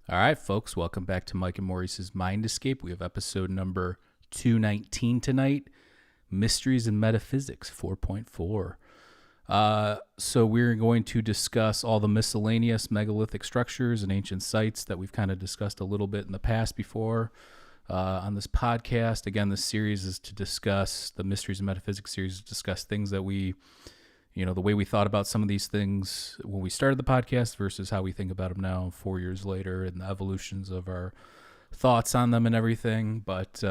All right, folks, welcome back to Mike and Maurice's Mind Escape. We have episode number 219 tonight, Mysteries and Metaphysics 4.4. So we're going to discuss all the miscellaneous megalithic structures and ancient sites that we've kind of discussed a little bit in the past before on this podcast. Again, this series is to discuss, the Mysteries and Metaphysics series, to discuss things that we, the way we thought about some of these things when we started the podcast versus how we think about them now 4 years later, and the evolutions of our thoughts on them and everything. But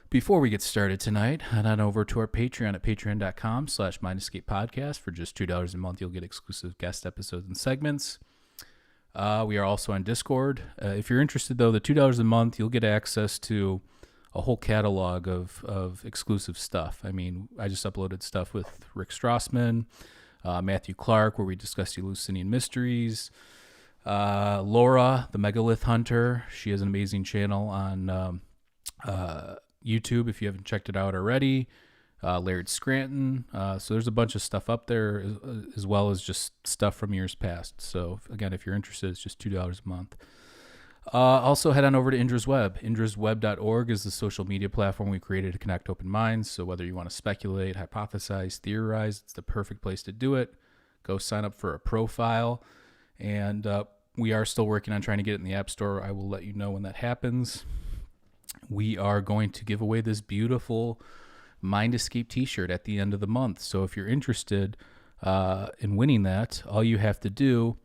before we get started tonight, head on over to our Patreon at patreon.com/mindescapepodcast. For just $2 a month, you'll get exclusive guest episodes and segments. We are also on Discord. If you're interested, though, the $2 a month, you'll get access to a whole catalog of exclusive stuff. I mean, I just uploaded stuff with Rick Strassman, Matthew Clark, where we discussed Eleusinian mysteries. Laura, the Megalith Hunter, she has an amazing channel on YouTube if you haven't checked it out already. Laird Scranton. So there's a bunch of stuff up there as well as just stuff from years past. So again, if you're interested, it's just $2 a month. Also head on over to Indra's Web. indrasweb.org is the social media platform we created to connect open minds. So whether you want to speculate, hypothesize, theorize, it's the perfect place to do it. Go sign up for a profile. And we are still working on trying to get it in the App Store. I will let you know when that happens. We are going to give away this beautiful Mind Escape t-shirt at the end of the month. So if you're interested in winning that, all you have to do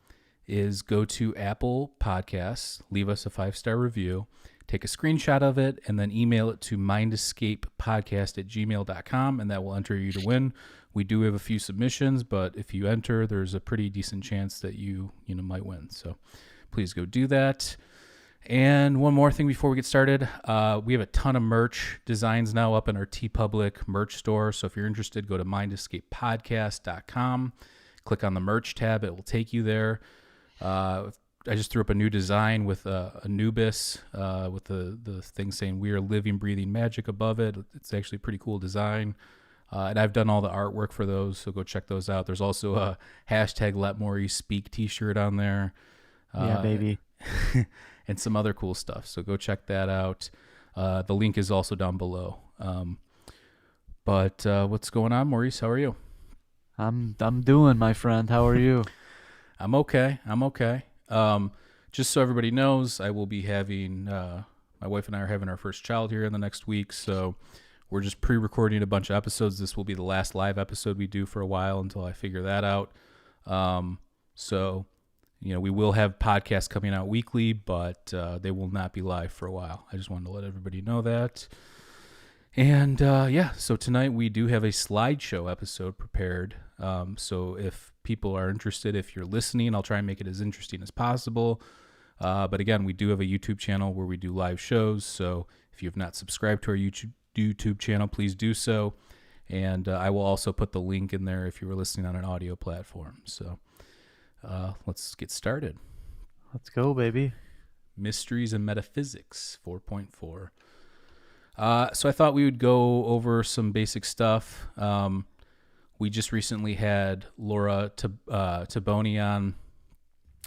is go to Apple Podcasts, leave us a 5-star review, take a screenshot of it, and then email it to mindescapepodcast@gmail.com, and that will enter you to win. We do have a few submissions, but if you enter, there's a pretty decent chance that you might win. So please go do that. And one more thing before we get started, we have a ton of merch designs now up in our TeePublic merch store. So if you're interested, go to mindescapepodcast.com, click on the merch tab. It will take you there. I just threw up a new design with Anubis with the thing saying "We are living, breathing magic" above it. It's actually a pretty cool design. And I've done all the artwork for those, so go check those out. There's also a hashtag Let Maurice Speak t-shirt on there. Yeah, baby. And some other cool stuff. So go check that out. The link is also down below. But what's going on, Maurice? How are you? I'm doing, my friend. How are you? I'm okay. Just so everybody knows, I will be having, my wife and I are having our first child here in the next week. So we're just pre-recording a bunch of episodes. This will be the last live episode we do for a while until I figure that out. So we will have podcasts coming out weekly, but they will not be live for a while. I just wanted to let everybody know that. And so tonight we do have a slideshow episode prepared. So if people are interested, if you're listening, I'll try and make it as interesting as possible. But again, we do have a YouTube channel where we do live shows. So if you have not subscribed to our YouTube channel, please do so. And I will also put the link in there if you were listening on an audio platform. So let's get started. Let's go, baby. Mysteries and Metaphysics 4.4. So I thought we would go over some basic stuff. We just recently had Laura Taboni on,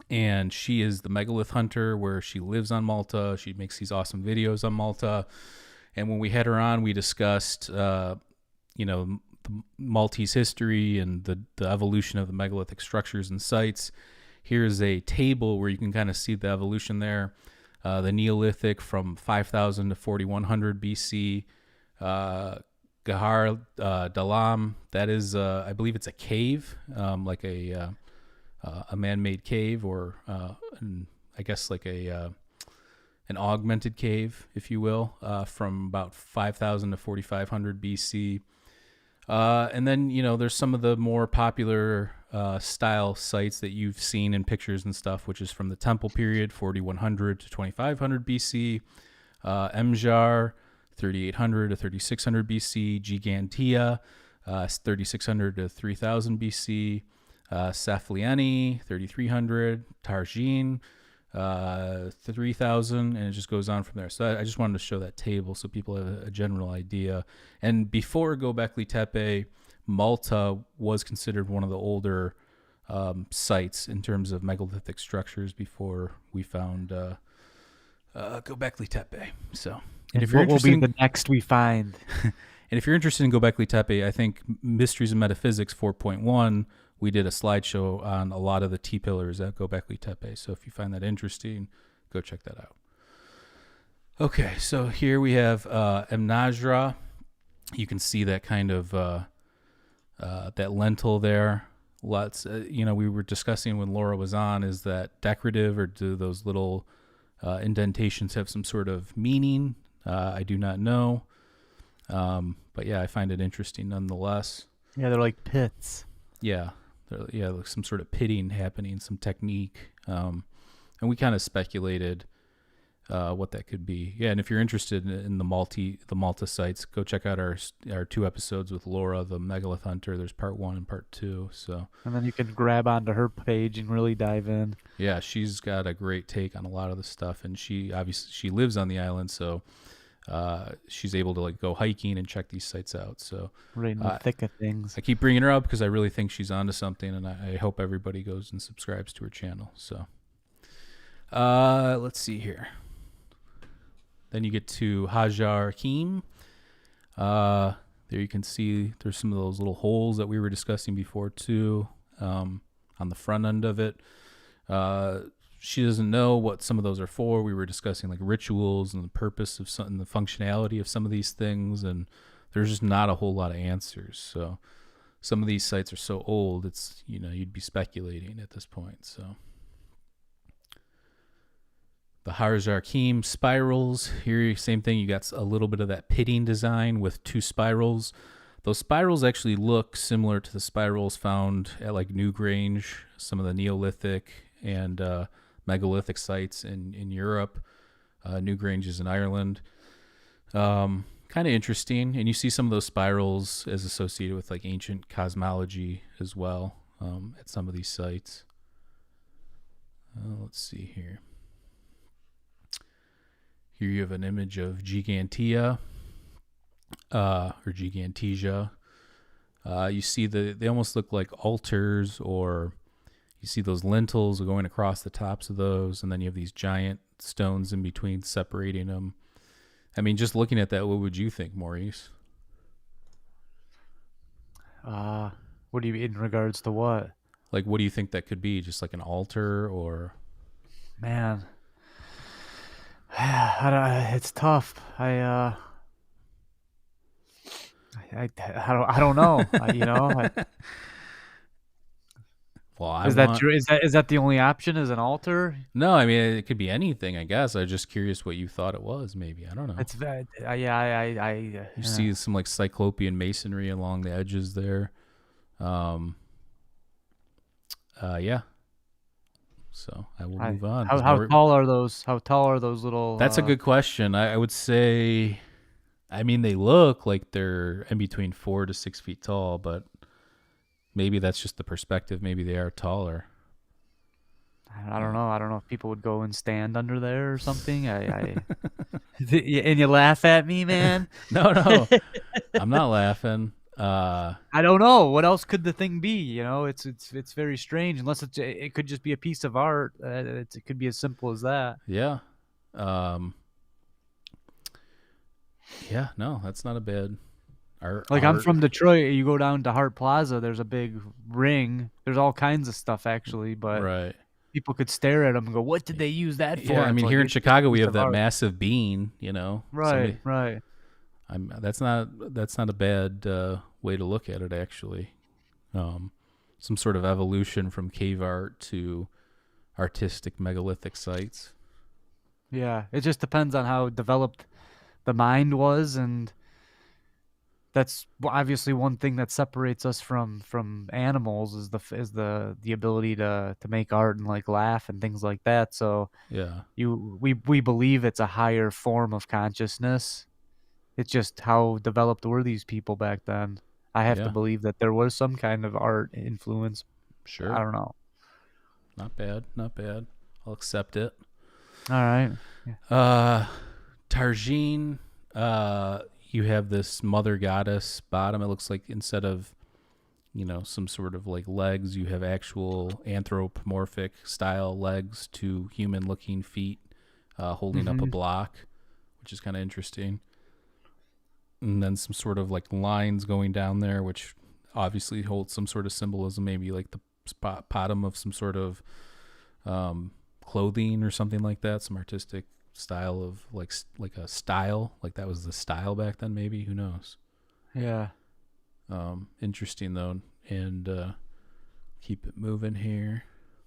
and she is the Megalith Hunter, where she lives on Malta. She makes these awesome videos on Malta. And when we had her on, we discussed, the Maltese history and the evolution of the megalithic structures and sites. Here's a table where you can kind of see the evolution there. The Neolithic from 5,000 to 4,100 BC. Gahar Dalam, that is, I believe it's a cave, like a man-made cave, or I guess like an augmented cave, if you will, from about 5,000 to 4,500 BC. And then, there's some of the more popular style sites that you've seen in pictures and stuff, which is from the Temple period, 4,100 to 2,500 BC. Mjar, 3,800 to 3,600 BC. Gigantea, 3,600 to 3,000 BC. Saflieni, 3,300. Tarjin, 3,000, and it just goes on from there. So I just wanted to show that table so people have a general idea. And before Göbekli Tepe, Malta was considered one of the older sites in terms of megalithic structures before we found Göbekli Tepe. So, And if you're what will be interested, the next we find? and if you're interested in Göbekli Tepe, I think Mysteries of Metaphysics 4.1, we did a slideshow on a lot of the T pillars at Göbekli Tepe. So if you find that interesting, go check that out. Okay, so here we have Mnajra. You can see that kind of that lentil there. Lots, we were discussing when Laura was on, is that decorative, or do those little indentations have some sort of meaning? I do not know. But yeah, I find it interesting nonetheless. Yeah, they're like pits. Yeah, like some sort of pitting happening, some technique. And we kind of speculated what that could be. Yeah, and if you're interested in the Malta sites, go check out our 2 episodes with Laura, the Megalith Hunter. There's part 1 and part 2. So, and then you can grab onto her page and really dive in. Yeah, she's got a great take on a lot of the stuff, and she lives on the island, so she's able to like go hiking and check these sites out. So right in the thick of things. I keep bringing her up because I really think she's onto something, and I hope everybody goes and subscribes to her channel. So let's see here. Then you get to Hajar Kim. There you can see there's some of those little holes that we were discussing before too, on the front end of it. She doesn't know what some of those are for. We were discussing like rituals and the purpose of some, and the functionality of some of these things, and there's just not a whole lot of answers. So some of these sites are so old, it's, you'd be speculating at this point. So the Hajar Kim spirals here, same thing. You got a little bit of that pitting design with 2 spirals. Those spirals actually look similar to the spirals found at like Newgrange, some of the Neolithic and megalithic sites in Europe. Newgrange is in Ireland. Kind of interesting. And you see some of those spirals as associated with like ancient cosmology as well, at some of these sites. Let's see here. Here you have an image of Gigantea, or Gigantesia. You see they almost look like altars, or you see those lintels going across the tops of those, and then you have these giant stones in between separating them. I mean, just looking at that, what would you think, Maurice? What do you mean in regards to what? Like, what do you think that could be? Just like an altar, or? Man, it's tough. I don't know. Well, is that true? Is that the only option? Is an altar? No, I mean it could be anything. I guess I was just curious what you thought it was. Maybe, I don't know. It's You see some like cyclopean masonry along the edges there. Yeah. So I will move on. How tall are those? How tall are those little? That's a good question. I would say, I mean, they look like they're in between 4 to 6 feet tall, but maybe that's just the perspective. Maybe they are taller. I don't know. I don't know if people would go and stand under there or something. And you laugh at me, man. No, I'm not laughing. I don't know. What else could the thing be? It's very strange. Unless it could just be a piece of art. It could be as simple as that. Yeah. Yeah. No, that's not a bad. I'm from Detroit. You go down to Hart Plaza. There's a big ring. There's all kinds of stuff actually, but right. People could stare at them and go, "What did they use that for?" Yeah, I mean, here in Chicago, we have that massive bean. Right, right. That's not a bad way to look at it, actually. Some sort of evolution from cave art to artistic megalithic sites. Yeah, it just depends on how developed the mind was, and that's obviously one thing that separates us from animals is the ability to make art and like laugh and things like that. So yeah, we believe it's a higher form of consciousness. It's just how developed were these people back then. I have to believe that there was some kind of art influence. Sure. I don't know. Not bad. I'll accept it. All right. Tarjin, you have this mother goddess bottom. It looks like instead of some sort of like legs. You have actual anthropomorphic style legs to human looking feet holding up a block, which is kind of interesting. And then some sort of like lines going down there, which obviously holds some sort of symbolism, maybe like the bottom of some sort of clothing or something like that, some artistic style of like a style, like that was the style back then, maybe, who knows. Yeah. Interesting though. And keep it moving here.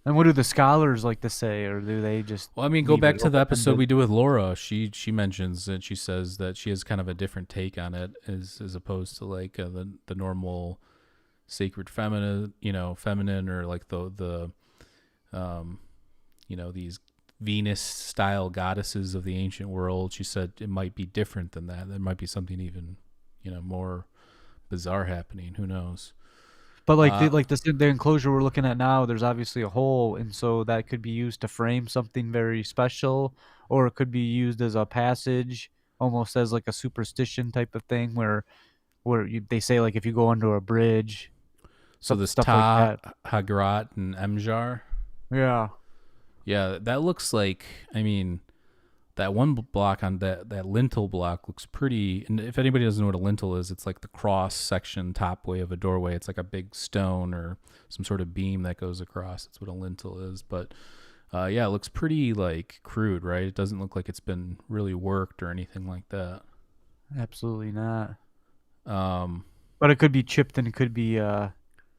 And what do the scholars like to say, or do they just? Well, I mean, go back to the episode we do with Laura. She mentions that she says that she has kind of a different take on it, as opposed to like the normal sacred feminine, or like the these Venus style goddesses of the ancient world. She said it might be different than that. There might be something even more bizarre happening. Who knows? But like the enclosure we're looking at now, there's obviously a hole, and so that could be used to frame something very special, or it could be used as a passage, almost as like a superstition type of thing, where they say like if you go under a bridge. So this stuff Ta, like that. Hagrat, and Emjar. Yeah. Yeah, that looks like, I mean, that one block on that lintel block looks pretty. And if anybody doesn't know what a lintel is, it's like the cross section top way of a doorway. It's like a big stone or some sort of beam that goes across. That's what a lintel is. But yeah, it looks pretty like crude, right? It doesn't look like it's been really worked or anything like that. Absolutely not. But it could be chipped and it could be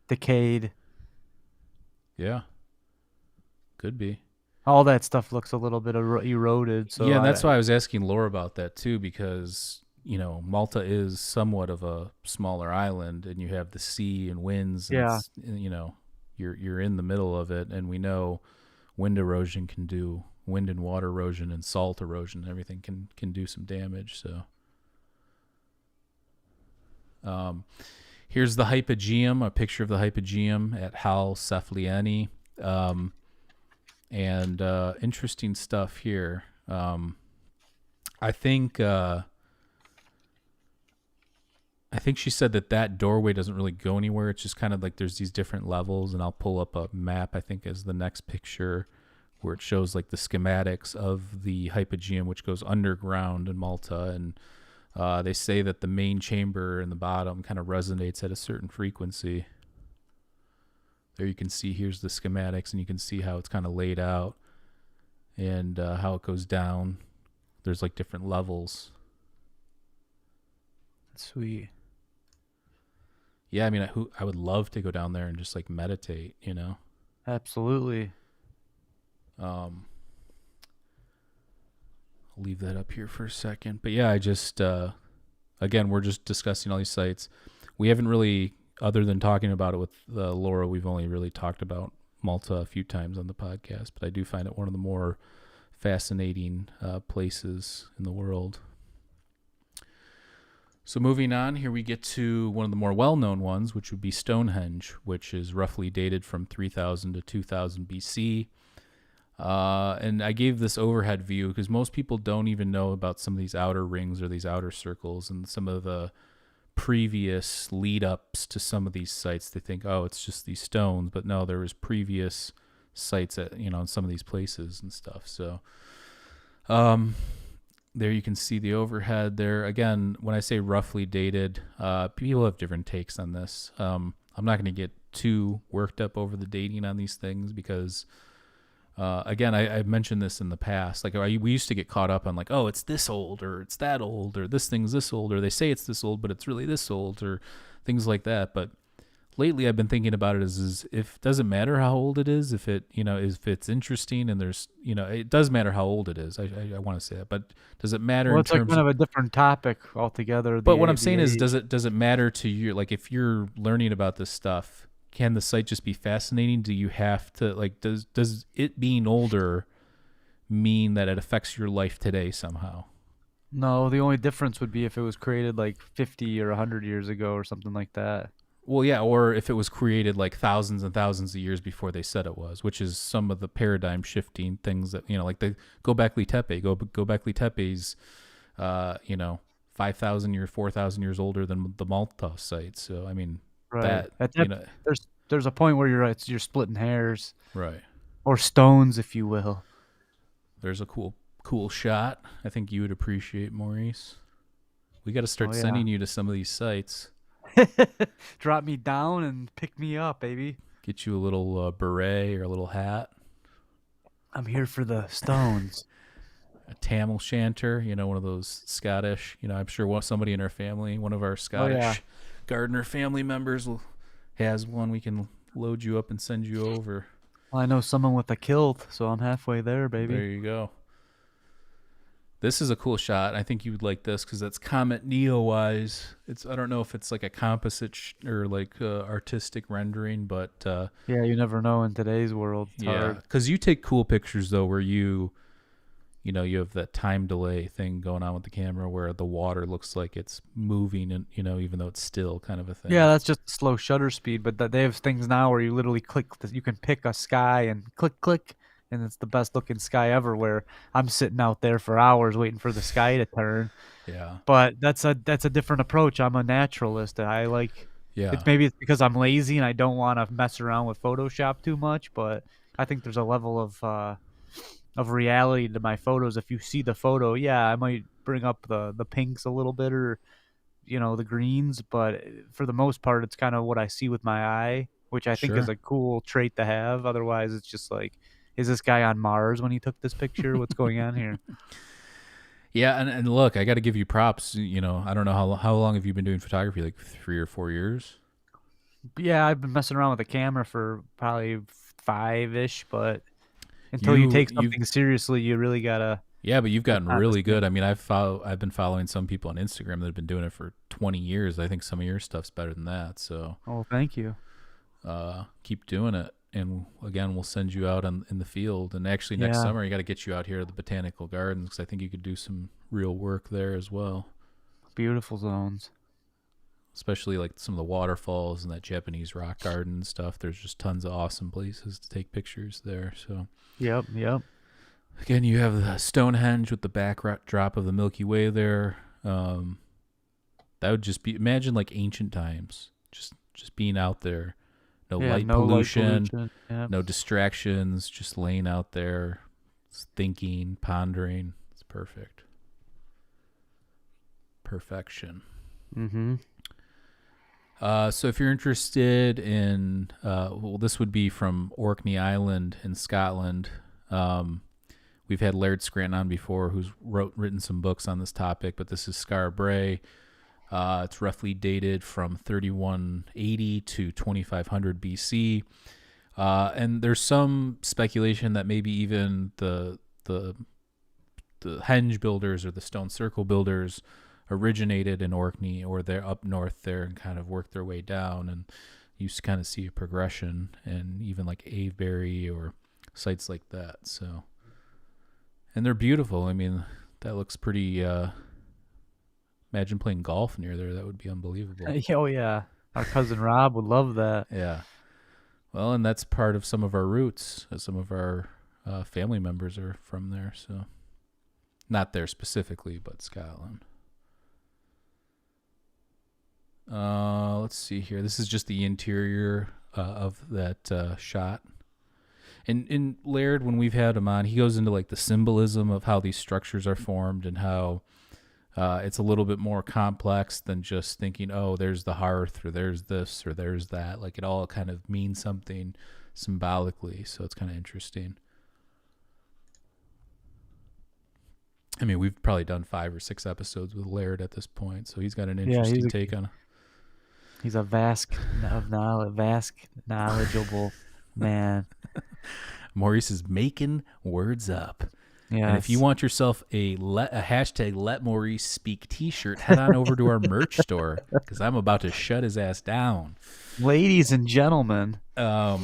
decayed. Yeah, could be. All that stuff looks a little bit eroded. So yeah, that's why I was asking Laura about that too, because Malta is somewhat of a smaller island, and you have the sea and winds. And yeah, you're in the middle of it, and we know wind erosion can do wind and water erosion and salt erosion. And everything can do some damage. So, here's the hypogeum, a picture of the hypogeum at Hal Saflieni. And interesting stuff here. I think she said that doorway doesn't really go anywhere. It's just kind of like there's these different levels, and I'll pull up a map, I think, as the next picture, where it shows like the schematics of the hypogeum, which goes underground in Malta. And they say that the main chamber in the bottom kind of resonates at a certain frequency. There you can see, here's the schematics, and you can see how it's kind of laid out and how it goes down. There's like different levels. Sweet. Yeah, I mean, I would love to go down there and just like meditate, Absolutely. I'll leave that up here for a second. But yeah, I just, again, we're just discussing all these sites. We haven't really, other than talking about it with Laura, we've only really talked about Malta a few times on the podcast, but I do find it one of the more fascinating places in the world. So moving on, here we get to one of the more well-known ones, which would be Stonehenge, which is roughly dated from 3000 to 2000 BC. And I gave this overhead view because most people don't even know about some of these outer rings or these outer circles and some of the previous lead-ups to some of these sites. They think, oh, it's just these stones, but no, there was previous sites at in some of these places and stuff. So there you can see the overhead there. Again, when I say roughly dated, people have different takes on this. I'm not going to get too worked up over the dating on these things because again, I've mentioned this in the past. Like we used to get caught up on like, oh, it's this old or it's that old or this thing's this old or they say it's this old, but it's really this old or things like that. But lately I've been thinking about it as if it doesn't matter how old it is, if it, if it's interesting and there's, it does matter how old it is. I want to say that, but does it matter Well, in it's like terms kind of a different topic altogether. But what I'm saying is, does it matter to you? Like if you're learning about this stuff, can the site just be fascinating? Do you have to like, does it being older mean that it affects your life today somehow? No, the only difference would be if it was created like 50 or 100 years ago or something like that. Well, yeah, or if it was created like thousands and thousands of years before they said it was, which is some of the paradigm shifting things that, like the Göbekli Tepe's, 5,000 years, 4,000 years older than the Malta site. So, I mean, Right. that, At you that, know, there's a point where you're splitting hairs right. or stones, if you will. There's a cool shot. I think you would appreciate, Maurice. We got to Oh start yeah. sending you to some of these sites. Drop me down and pick me up, baby. Get you a little beret or a little hat, I'm here for the stones. a tam o' shanter, one of those Scottish. I'm sure somebody in our family, one of our Oh yeah. Scottish gardener family members, has one. We can load you up and send you over. Well, I know someone with a kilt, so I'm halfway there, baby. There you go. This is a cool shot. I think you would like this because that's Comet Neo-wise. I don't know if it's like a composite or like artistic rendering, but Yeah, you never know in today's world. It's hard. because you take cool pictures though, where you have that time delay thing going on with the camera, where the water looks like it's moving, and even though it's still kind of a thing. Yeah, that's just slow shutter speed, but they have things now where you literally click. You can pick a sky and click, and it's the best looking sky ever. Where I'm sitting out there for hours waiting for the sky to turn. Yeah. But that's a different approach. I'm a naturalist. I like. Yeah. Maybe it's because I'm lazy and I don't want to mess around with Photoshop too much. But I think there's a level of reality to my photos. If you see the photo, yeah, I might bring up the pinks a little bit or the greens, but for the most part it's kind of what I see with my eye, which I think is Sure. a cool trait to have. Otherwise it's just like, is this guy on Mars when he took this picture? What's going on here? Yeah, and look, I got to give you props. I don't know how long have you been doing photography? Like 3 or 4 years? Yeah, I've been messing around with the camera for probably 5-ish, but until you take something seriously, you really gotta. Yeah, but you've gotten really good. I mean, I've been following some people on Instagram that have been doing it for 20 years. I think some of your stuff's better than that. So, Oh, thank you. keep doing it. And again, we'll send you out in the field. And actually, next summer, you got to get you out here to the botanical gardens because I think you could do some real work there as well. Beautiful zones. Especially like some of the waterfalls and that Japanese rock garden stuff. There's just tons of awesome places to take pictures there. So, Yep. again, you have the Stonehenge with the backdrop of the Milky Way there. That would just be, imagine like ancient times, just being out there. No light pollution, Yep. no distractions, just laying out there, thinking, pondering. It's perfect. Perfection. Mm-hmm. So if you're interested in, this would be from Orkney Island in Scotland. We've had Laird Scranton on before, who's written some books on this topic, but this is Skara Brae. It's roughly dated from 3180 to 2500 BC. And there's some speculation that maybe even the henge builders or the stone circle builders originated in Orkney, or they're up north there and kind of worked their way down. And you kind of see a progression, and even like Avebury or sites like that. So, and they're beautiful. I mean, that looks pretty. Imagine playing golf near there. That would be unbelievable. Oh yeah, our cousin Rob would love that. Yeah. Well, and that's part of some of our roots. Some of our family members are from there, so not there specifically, but Scotland. Let's see here. This is just the interior of that shot. And in Laird, when we've had him on, he goes into like the symbolism of how these structures are formed and how it's a little bit more complex than just thinking, oh, there's the hearth or there's this or there's that. Like it all kind of means something symbolically. So it's kind of interesting. I mean, we've probably done 5 or 6 episodes with Laird at this point. So he's got an interesting take on it. He's a vast knowledgeable man. Maurice is making words up. Yeah. And if you want yourself a hashtag Let Maurice Speak t-shirt, head on over to our merch store because I'm about to shut his ass down. Ladies and gentlemen. All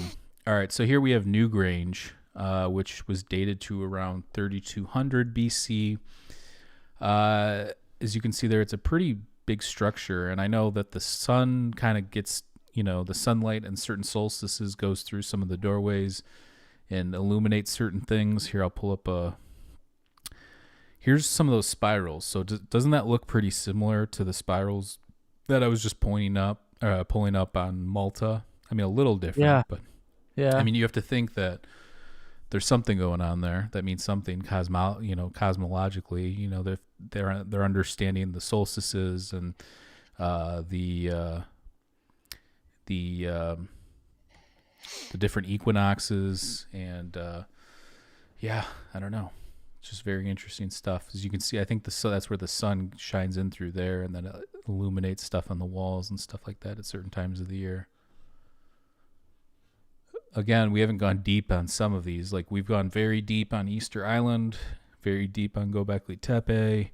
right, so here we have Newgrange, which was dated to around 3200 BC. As you can see there, it's a pretty big structure, and I know that the sun kind of gets, the sunlight and certain solstices goes through some of the doorways and illuminates certain things. Here, I'll pull up here's some of those spirals. So doesn't that look pretty similar to the spirals that I was just pointing up pulling up on Malta. I mean, a little different, Yeah. but Yeah. I mean, you have to think that there's something going on there. That means something cosmologically. You know, they're understanding the solstices and the different equinoxes, and yeah, I don't know. It's just very interesting stuff. As you can see, I think that's where the sun shines in through there, and then it illuminates stuff on the walls and stuff like that at certain times of the year. Again, we haven't gone deep on some of these. Like, we've gone very deep on Easter Island, very deep on Göbekli Tepe.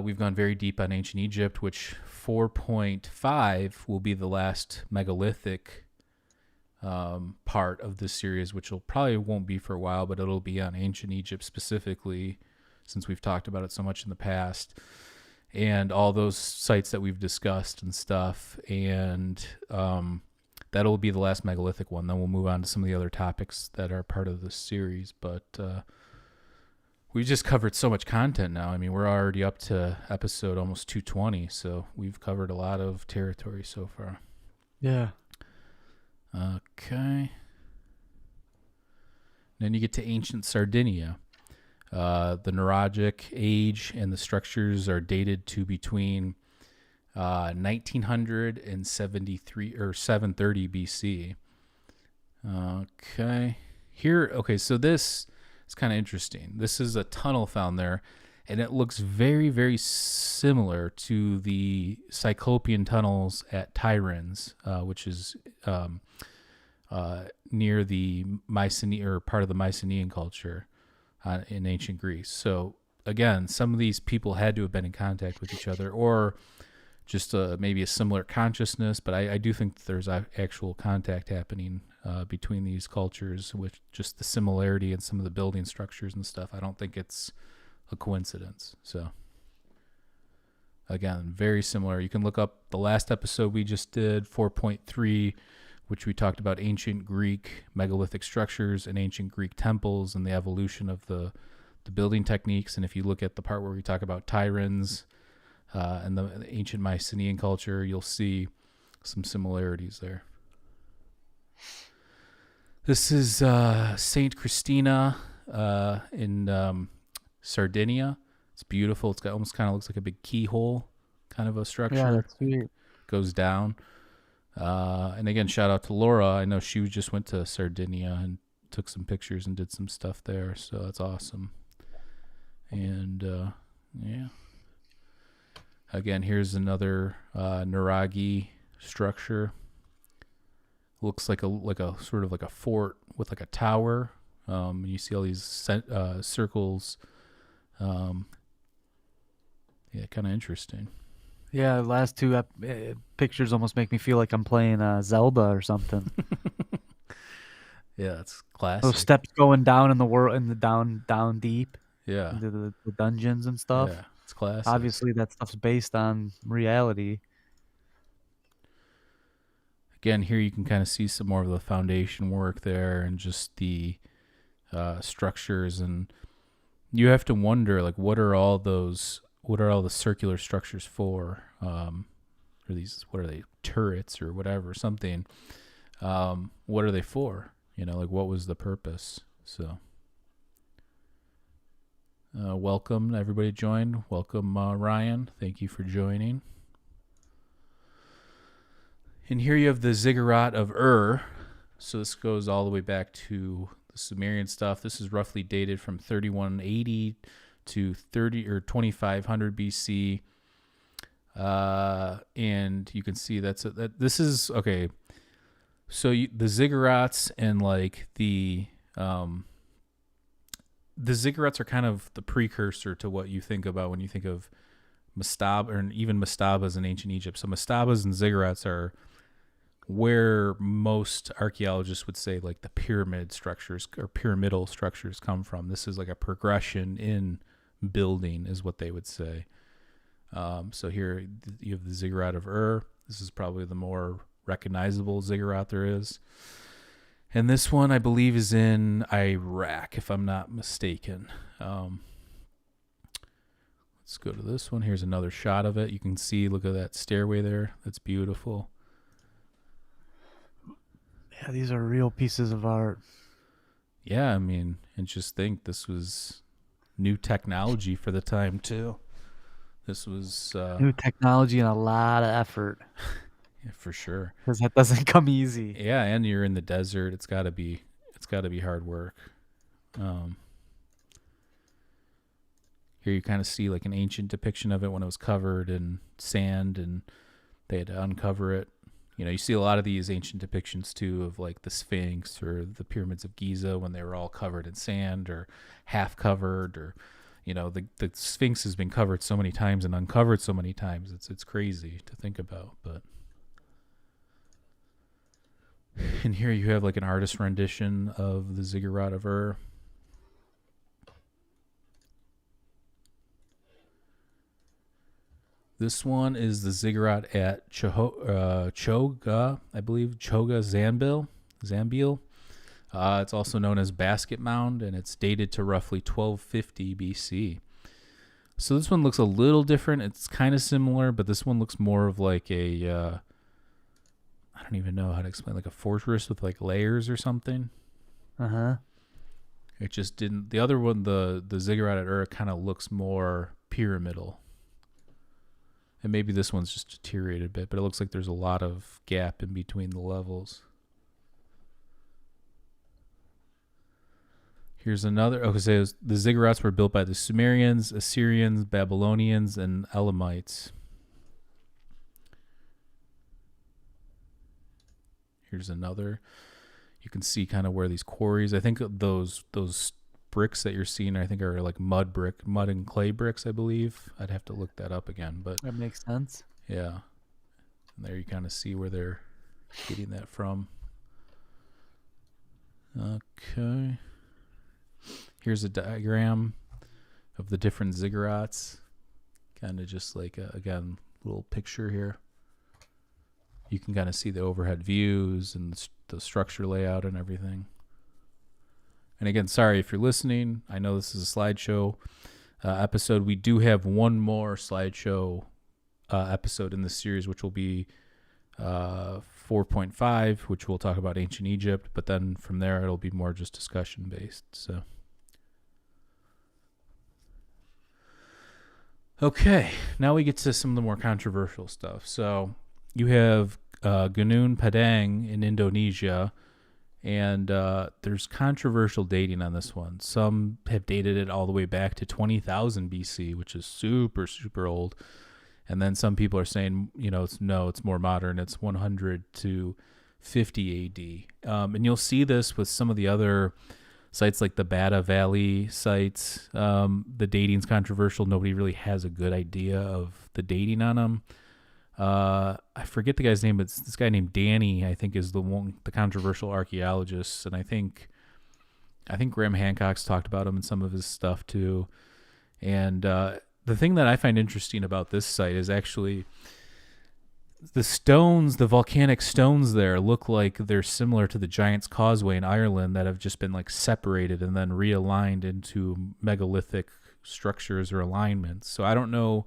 We've gone very deep on ancient Egypt, which 4.5 will be the last megalithic part of this series, which probably won't be for a while, but it'll be on ancient Egypt specifically, since we've talked about it so much in the past, and all those sites that we've discussed and stuff. And that'll be the last megalithic one. Then we'll move on to some of the other topics that are part of this series. But we just covered so much content now. I mean, we're already up to episode almost 220, so we've covered a lot of territory so far. Yeah. Okay. Then you get to ancient Sardinia. The Neurologic age and the structures are dated to between 1900 and 73 or 730 BC. Okay. So this is kind of interesting. This is a tunnel found there, and it looks very, very similar to the Cyclopean tunnels at Tiryns, which is near the Mycenaean, or part of the Mycenaean culture in ancient Greece. So again, some of these people had to have been in contact with each other, or just maybe a similar consciousness. But I do think that there's actual contact happening between these cultures, with just the similarity in some of the building structures and stuff. I don't think it's a coincidence. So again, very similar. You can look up the last episode we just did, 4.3, which we talked about ancient Greek megalithic structures and ancient Greek temples and the evolution of the building techniques. And if you look at the part where we talk about Tiryns and the ancient Mycenaean culture, you'll see some similarities there. This is Saint Christina in Sardinia. It's beautiful. It's got almost kind of looks like a big keyhole kind of a structure. Yeah, that's sweet. Goes down. And again, shout out to Laura. I know she just went to Sardinia and took some pictures and did some stuff there. So that's awesome. And yeah. Again, here's another Nuragi structure. Looks like a sort of like a fort with like a tower. You see all these circles. Yeah, kind of interesting. Yeah, the last two pictures almost make me feel like I'm playing Zelda or something. Yeah, that's classic. Those steps going down in the world, down deep. Yeah, into the dungeons and stuff. Yeah, it's classic. Obviously, that stuff's based on reality. Again, here you can kind of see some more of the foundation work there, and just the structures, and you have to wonder, like, what are all the circular structures for? Or these, what are they, turrets or whatever, something? What are they for? You know, like, what was the purpose? So, welcome everybody joined. Welcome, Ryan. Thank you for joining. And here you have the ziggurat of Ur. So this goes all the way back to the Sumerian stuff. This is roughly dated from 3180 to 2500 BC. And you can see that this is okay. So the ziggurats and like the ziggurats are kind of the precursor to what you think about when you think of mastaba, or even mastabas in ancient Egypt. So mastabas and ziggurats are where most archaeologists would say like the pyramid structures or pyramidal structures come from. This is like a progression in building is what they would say. So here you have the ziggurat of Ur. This is probably the more recognizable ziggurat there is. And this one I believe is in Iraq, if I'm not mistaken. Let's Let's go to this one. Here's another shot of it. You can see, look at that stairway there. That's beautiful. Yeah, these are real pieces of art. Yeah, I mean, and just think this was new technology for the time too. This was New technology and a lot of effort. Yeah, for sure. Because that doesn't come easy. Yeah, and you're in the desert. It's got to be hard work. Here you kind of see like an ancient depiction of it when it was covered in sand and they had to uncover it. You know, you see a lot of these ancient depictions too of like the Sphinx or the Pyramids of Giza when they were all covered in sand or half covered, or you know, the Sphinx has been covered so many times and uncovered so many times. It's crazy to think about, but and here you have like an artist rendition of the Ziggurat of Ur. This one is the ziggurat at Choga, I believe, Choga Zambil. It's also known as Basket Mound, and it's dated to roughly 1250 BC. So this one looks a little different. It's kind of similar, but this one looks more of like a, I don't even know how to explain, like a fortress with like layers or something. Uh-huh. It just didn't. The other one, the ziggurat at Ur, kind of looks more pyramidal. And maybe this one's just deteriorated a bit, but it looks like there's a lot of gap in between the levels. Here's another. Okay, so the ziggurats were built by the Sumerians, Assyrians, Babylonians, and Elamites. Here's another. You can see kind of where these quarries. I think those bricks that you're seeing, I think, are like mud and clay bricks, I believe. I'd have to look that up again, but that makes sense. Yeah, and there you kind of see where they're getting that from. Okay, here's a diagram of the different ziggurats. Kind of just like again, little picture here. You can kind of see the overhead views and the structure layout and everything. And again, sorry if you're listening. I know this is a slideshow episode. We do have one more slideshow episode in this series, which will be 4.5, which we'll talk about ancient Egypt. But then from there, it'll be more just discussion based. So, okay, now we get to some of the more controversial stuff. So you have Gunung Padang in Indonesia. And there's controversial dating on this one. Some have dated it all the way back to 20,000 BC, which is super, super old. And then some people are saying, you know, it's more modern. It's 100 to 50 AD. And you'll see this with some of the other sites like the Bada Valley sites. The dating's controversial. Nobody really has a good idea of the dating on them. I forget the guy's name, but it's this guy named Danny, I think, is the controversial archaeologist. And I think Graham Hancock's talked about him in some of his stuff too. And, the thing that I find interesting about this site is actually the stones, the volcanic stones there look like they're similar to the Giant's Causeway in Ireland that have just been like separated and then realigned into megalithic structures or alignments. So I don't know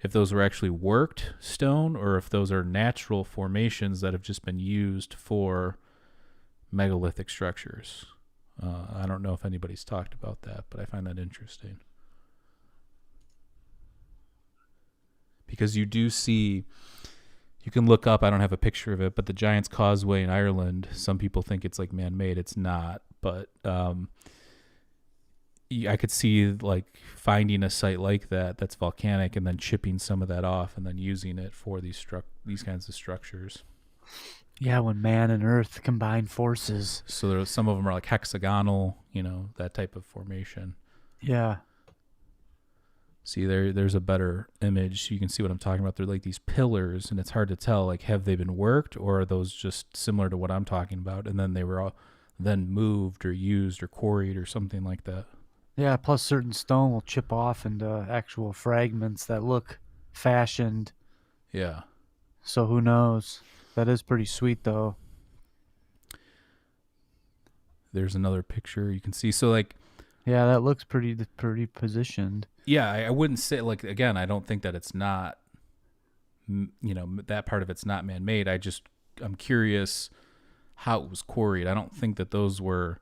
if those were actually worked stone or if those are natural formations that have just been used for megalithic structures. I don't know if anybody's talked about that, but I find that interesting. Because you do see, you can look up, I don't have a picture of it, but the Giant's Causeway in Ireland, some people think it's like man-made. It's not, but I could see like finding a site like that that's volcanic and then chipping some of that off and then using it for these kinds of structures. Yeah, when man and earth combine forces. So some of them are like hexagonal, you know, that type of formation. Yeah. See, there's a better image. You can see what I'm talking about. They're like these pillars, and it's hard to tell, like, have they been worked or are those just similar to what I'm talking about? And then they were all then moved or used or quarried or something like that. Yeah, plus certain stone will chip off into actual fragments that look fashioned. Yeah. So who knows? That is pretty sweet, though. There's another picture you can see. So, like, Yeah, that looks pretty positioned. Yeah, I wouldn't say, like, again, I don't think that it's not, that part of it's not man-made. I'm curious how it was quarried. I don't think that those were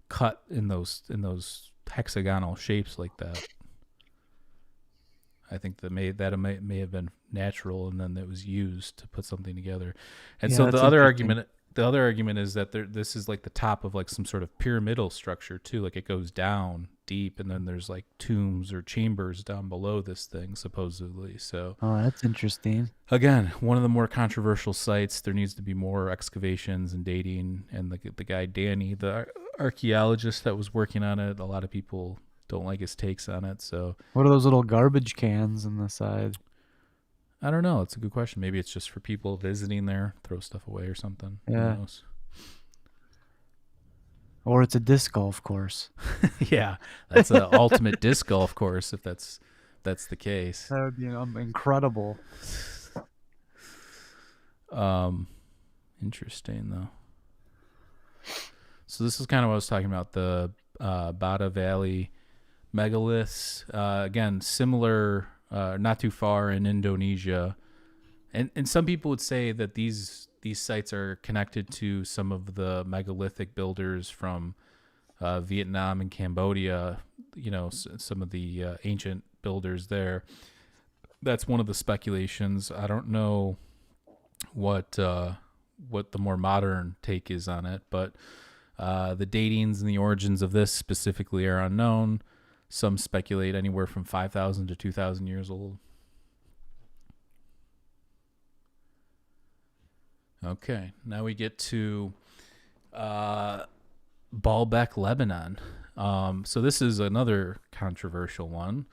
cut in those hexagonal shapes like that. I think that may have been natural, and then it was used to put something together. And Yeah, so that's interesting. the other argument is that this is like the top of like some sort of pyramidal structure too. Like it goes down deep, and then there's like tombs or chambers down below this thing supposedly. So Oh, that's interesting. again, one of the more controversial sites. There needs to be more excavations and dating. And the guy Danny, the archaeologist that was working on it, a lot of people don't like his takes on it. So What are those little garbage cans on the side? I don't know. It's a good question. Maybe it's just for people visiting there, throw stuff away or something. Yeah. Who knows? Or it's a disc golf course. Yeah, that's an ultimate disc golf course if that's the case. That would be incredible. Interesting though. So this is kind of what I was talking about, the Bada Valley megaliths. Again, similar, not too far in Indonesia, and some people would say that these sites are connected to some of the megalithic builders from Vietnam and Cambodia. Some of the ancient builders there. That's one of the speculations. I don't know what the more modern take is on it, but the datings and the origins of this specifically are unknown. Some speculate anywhere from 5,000 to 2,000 years old. Okay, now we get to Baalbek, Lebanon. So this is another controversial one.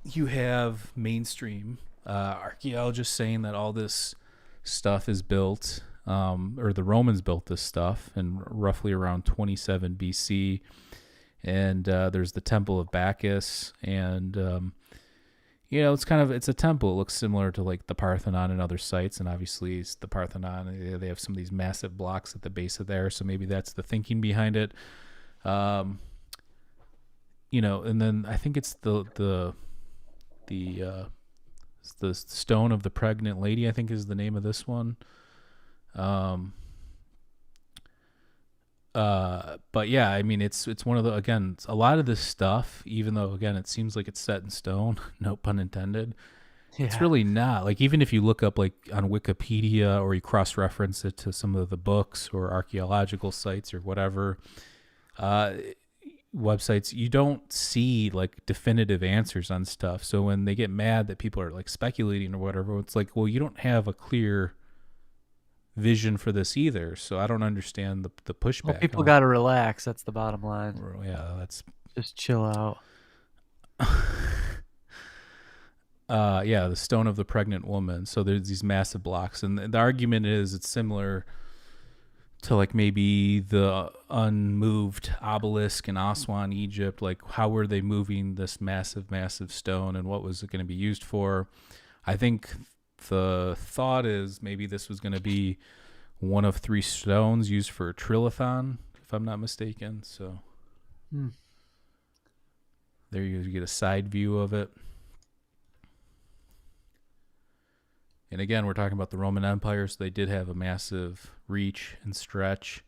You have mainstream archaeologists saying that all this stuff is built, or the Romans built this stuff in roughly around 27 BC. And there's the Temple of Bacchus, and it's a temple. It looks similar to like the Parthenon and other sites, and obviously it's the Parthenon. They have some of these massive blocks at the base of there, so maybe that's the thinking behind it. And then I think it's the stone of the pregnant lady, I think is the name of this one. But yeah, I mean, it's one of again, a lot of this stuff, even though again, it seems like it's set in stone, no pun intended. Yeah. It's really not. Like, even if you look up like on Wikipedia or you cross-reference it to some of the books or archaeological sites or whatever, websites, you don't see like definitive answers on stuff. So when they get mad that people are like speculating or whatever, it's like, well, you don't have a clear vision for this either. So I don't understand the pushback. Well, people got to relax. That's the bottom line. Yeah, that's just chill out. Yeah, the stone of the pregnant woman. So there's these massive blocks, and the argument is it's similar to like maybe the unmoved obelisk in Aswan, Egypt. Like, how were they moving this massive stone, and what was it going to be used for? I think the thought is maybe this was going to be one of 3 stones used for a trilithon, if I'm not mistaken. So there you get a side view of it. And again, we're talking about the Roman Empire, so they did have a massive reach and stretch.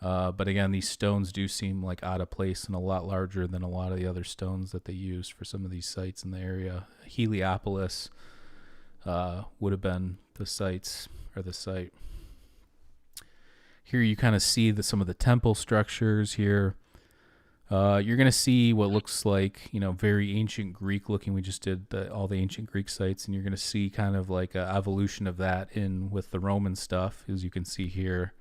But again, these stones do seem like out of place and a lot larger than a lot of the other stones that they used for some of these sites in the area. Heliopolis would have been the site. Here you kind of see some of the temple structures here. You're going to see what looks like, very ancient Greek looking. We just did all the ancient Greek sites, and you're going to see kind of like an evolution of that in with the Roman stuff, as you can see here.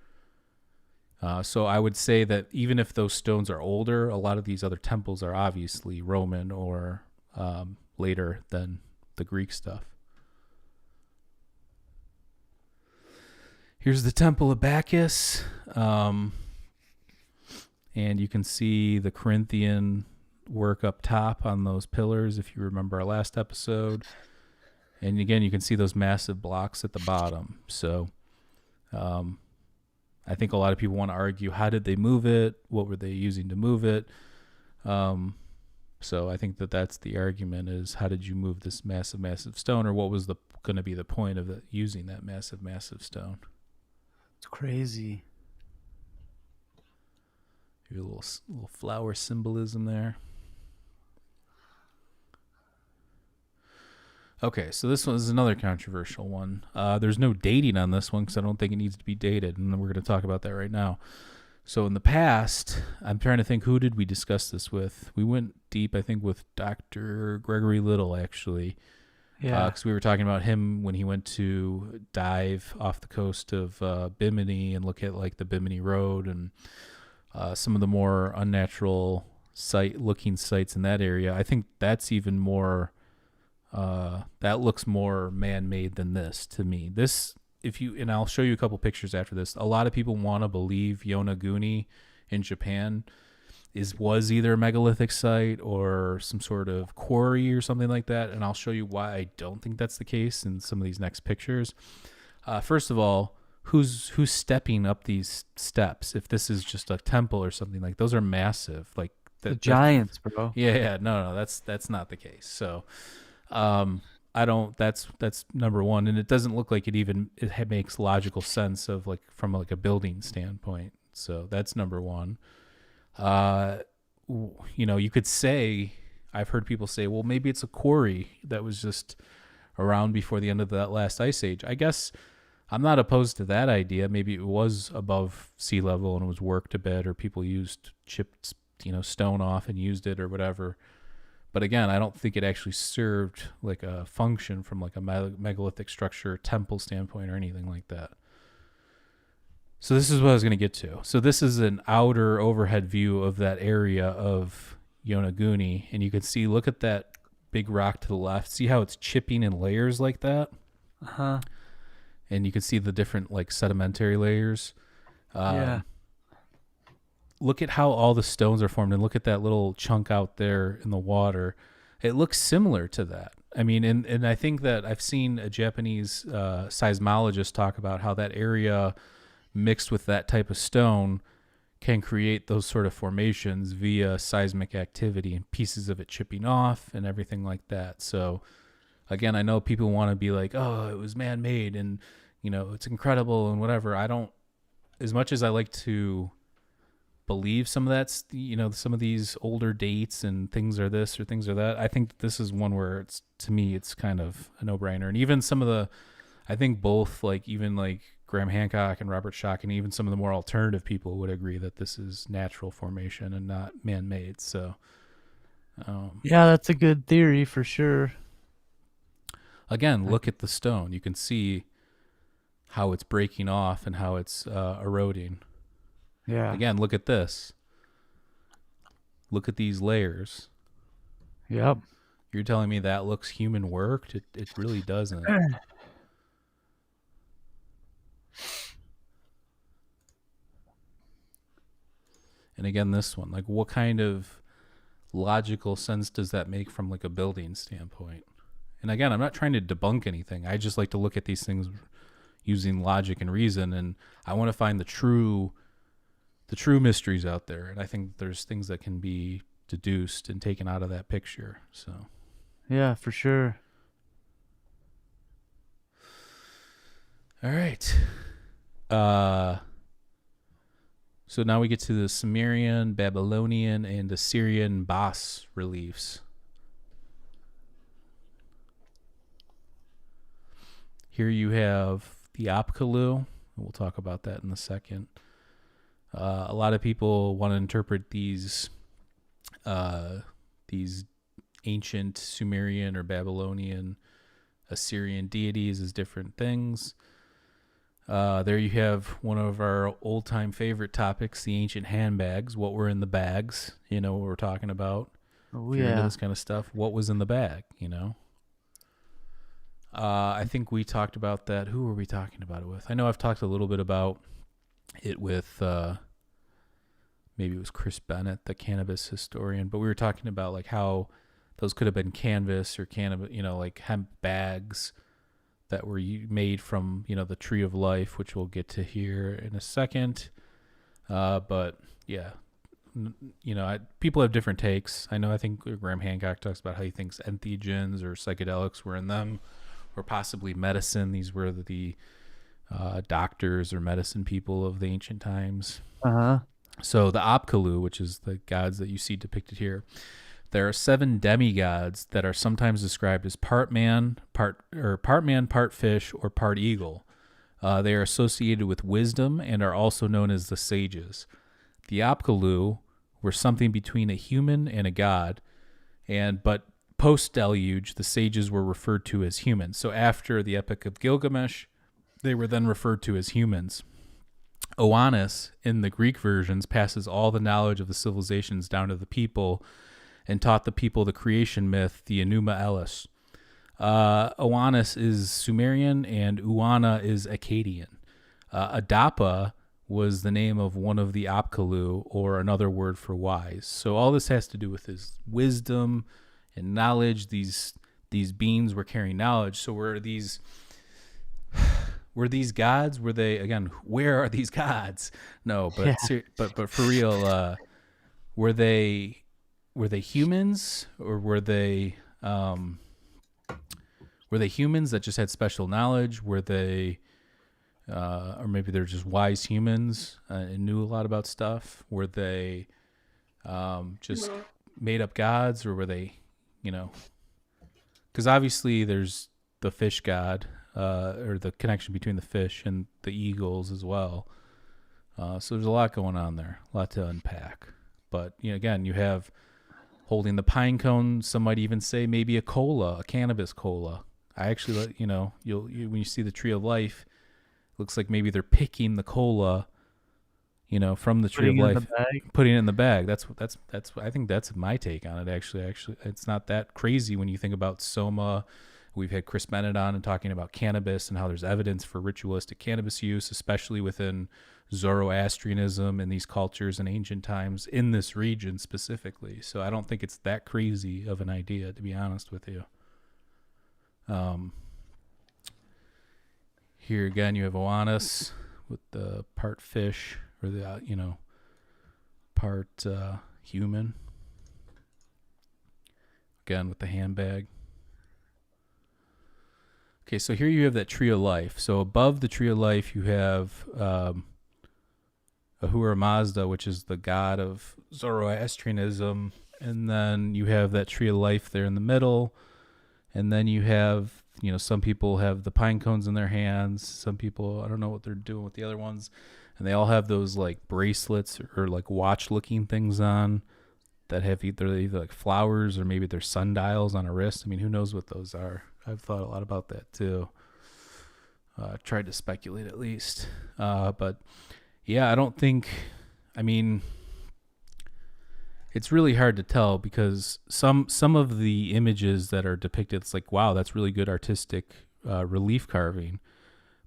So I would say that even if those stones are older, a lot of these other temples are obviously Roman or later than the Greek stuff. Here's the Temple of Bacchus. And you can see the Corinthian work up top on those pillars, if you remember our last episode. And again, you can see those massive blocks at the bottom. So I think a lot of people want to argue, how did they move it? What were they using to move it? So I think that that's the argument: is how did you move this massive stone, or what was the going to be the point of using that massive stone? It's crazy. Your little flower symbolism there. Okay, so this one is another controversial one. There's no dating on this one because I don't think it needs to be dated, and we're going to talk about that right now. So in the past, I'm trying to think, who did we discuss this with? We went deep, I think, with Dr. Gregory Little, actually. Yeah. Because we were talking about him when he went to dive off the coast of Bimini and look at like the Bimini Road and some of the more unnatural looking sites in that area. I think that's even more, that looks more man-made than this to me. This, and I'll show you a couple pictures after this. A lot of people want to believe Yonaguni in Japan was either a megalithic site or some sort of quarry or something like that, and I'll show you why I don't think that's the case in some of these next pictures. First of all, who's stepping up these steps? If this is just a temple or something, like those are massive, like the giants, bro. Yeah, no, that's not the case. So, I don't. That's number one, and it doesn't look like it makes logical sense of like from like a building standpoint. So that's number one. You could say, I've heard people say, well, maybe it's a quarry that was just around before the end of that last ice age. I guess I'm not opposed to that idea. Maybe it was above sea level and it was worked a bit, or people chipped, stone off and used it or whatever. But again, I don't think it actually served like a function from like a megalithic structure, temple standpoint or anything like that. So this is what I was going to get to. So this is an outer overhead view of that area of Yonaguni. And you can see, look at that big rock to the left. See how it's chipping in layers like that? Uh-huh. And you can see the different like sedimentary layers. Yeah. Look at how all the stones are formed, and look at that little chunk out there in the water. It looks similar to that. I mean, and I think that I've seen a Japanese seismologist talk about how that area mixed with that type of stone can create those sort of formations via seismic activity and pieces of it chipping off and everything like that. So again, I know people want to be like, oh, it was man-made and, it's incredible and whatever. I don't, as much as I like to believe some of that's, some of these older dates and things are this or things are that, I think this is one where to me, it's kind of a no-brainer. And even some of I think both, like even like Graham Hancock and Robert Schock, and even some of the more alternative people would agree that this is natural formation and not man-made. So, yeah, that's a good theory for sure. Again, look at the stone. You can see how it's breaking off and how it's eroding. Yeah. Again, look at this. Look at these layers. Yep. You're telling me that looks human worked? It really doesn't. And again, this one, like what kind of logical sense does that make from like a building standpoint? And again, I'm not trying to debunk anything. I just like to look at these things using logic and reason, and I want to find the true mysteries out there. And I think there's things that can be deduced and taken out of that picture. So, yeah, for sure. All right. So now we get to the Sumerian, Babylonian, and Assyrian bas reliefs. Here you have the Apkallu. We'll talk about that in a second. A lot of people want to interpret these ancient Sumerian or Babylonian, Assyrian deities as different things. There you have one of our old-time favorite topics, the ancient handbags. What were in the bags? You know what we're talking about. Oh, if you're yeah. into this kind of stuff, what was in the bag, I think we talked about that. Who were we talking about it with? I know I've talked a little bit about it with maybe it was Chris Bennett, the cannabis historian, but we were talking about like how those could have been canvas or cannabis, like hemp bags that were made from, the tree of life, which we'll get to here in a second. But yeah, people have different takes. I think Graham Hancock talks about how he thinks entheogens or psychedelics were in them, or possibly medicine. These were the doctors or medicine people of the ancient times. Uh-huh. So the Apkallu, which is the gods that you see depicted here, there are 7 demigods that are sometimes described as part man, part fish, or part eagle. They are associated with wisdom and are also known as the sages. The Apkallu were something between a human and a god, but post-deluge, the sages were referred to as humans. So after the Epic of Gilgamesh, they were then referred to as humans. Oannes, in the Greek versions, passes all the knowledge of the civilizations down to the people and taught the people the creation myth, the Enuma Elish. Oannes is Sumerian and Uana is Akkadian. Adapa was the name of one of the Apkallu, or another word for wise. So all this has to do with his wisdom and knowledge. These beings were carrying knowledge. So were these gods? Were they, again, where are these gods? No, but but for real, were they humans, or were they humans that just had special knowledge? Were they or maybe they're just wise humans and knew a lot about stuff? Were they just made up gods, or were they, because obviously there's the fish god, or the connection between the fish and the eagles as well. So there's a lot going on there, a lot to unpack. But again, you have holding the pine cone. Some might even say maybe a cola, a cannabis cola. I actually, when you see the tree of life, it looks like maybe they're picking the cola, from the tree of life, putting it in the bag. That's I think that's my take on it. Actually, it's not that crazy when you think about Soma. We've had Chris Bennett on and talking about cannabis and how there's evidence for ritualistic cannabis use, especially within Zoroastrianism and these cultures in ancient times in this region specifically. So I don't think it's that crazy of an idea, to be honest with you. Here again, you have Oannes with the part fish, or the part human. Again with the handbag. Okay, so here you have that tree of life. So above the tree of life, you have Ahura Mazda, which is the god of Zoroastrianism, and then you have that tree of life there in the middle, and then you have, some people have the pine cones in their hands. Some people, I don't know what they're doing with the other ones, and they all have those like bracelets or like watch-looking things on that have either like flowers or maybe they're sundials on a wrist. I mean, who knows what those are? I've thought a lot about that too. Tried to speculate at least. But yeah, I don't think, it's really hard to tell because some of the images that are depicted, it's like, wow, that's really good artistic relief carving.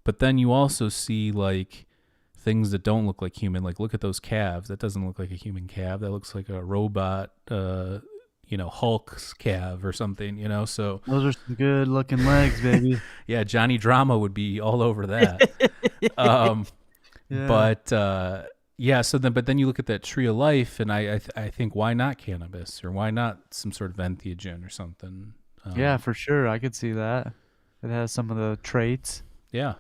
But then you also see like things that don't look like human. Like, look at those calves. That doesn't look like a human calf. That looks like a robot, Hulk's calf or something, so. Those are some good looking legs, baby. Yeah, Johnny Drama would be all over that. Yeah. But yeah, but then you look at that tree of life, and I think, why not cannabis, or why not some sort of entheogen or something? Yeah, for sure. I could see that. It has some of the traits. Yeah.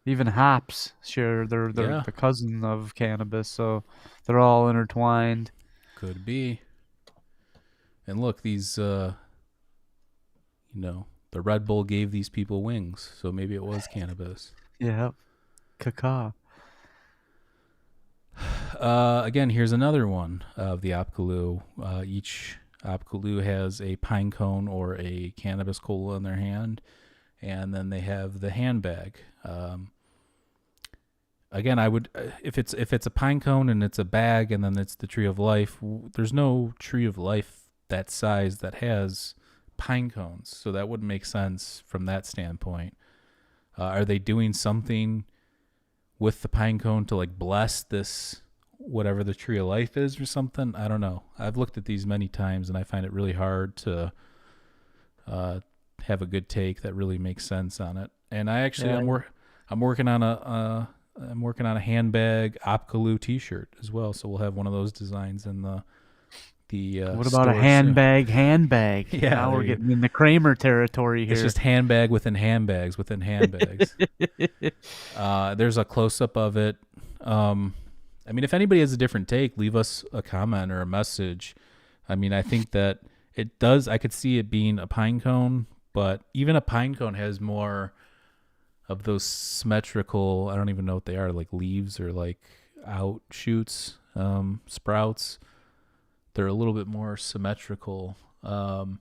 Even hops share, they're the cousin of cannabis, so they're all intertwined. Could be. And look, these, the Red Bull gave these people wings, so maybe it was cannabis. Yeah. Cacao. Again, here's another one of the Apkallu. Each Apkallu has a pine cone or a cannabis cola in their hand, and then they have the handbag. Again, I would, if it's a pine cone and it's a bag and then it's the tree of life, there's no tree of life that size that has pine cones, so that wouldn't make sense from that standpoint. Are they doing something with the pine cone to like bless this, whatever the tree of life is or something? I don't know. I've looked at these many times and I find it really hard to have a good take that really makes sense on it. And I actually, I'm working on I'm working on a handbag Opkalu T-shirt as well, so we'll have one of those designs in the what about a store handbag? Yeah, Now we're getting in the Kramer territory here. It's just handbag within handbags within handbags. There's a close-up of it. I mean, if anybody has a different take, leave us a comment or a message. I mean, I think that it does. I could see it being a pine cone, but even a pine cone has more of those symmetrical, I don't even know what they are, like leaves or like outshoots, sprouts. They're a little bit more symmetrical than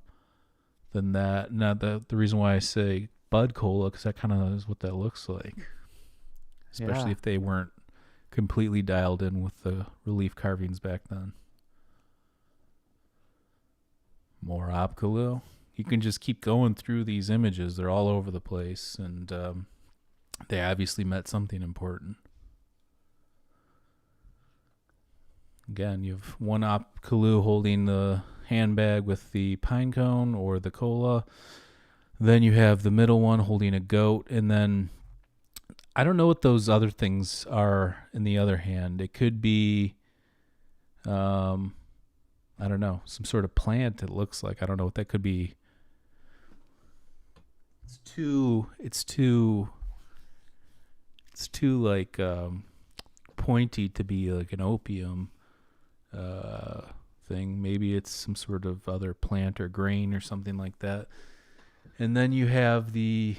that. Now, the reason why I say bud cola, because that kind of is what that looks like, especially if they weren't completely dialed in with the relief carvings back then. More Opkalu. You can just keep going through these images. They're all over the place, and they obviously meant something important. Again, you have one Opkalu holding the handbag with the pine cone or the cola. Then you have the middle one holding a goat, and then I don't know what those other things are in the other hand. It could be, I don't know, some sort of plant. It looks like, I don't know what that could be. It's too like pointy to be like an opium thing. Maybe it's some sort of other plant or grain or something like that. And then you have the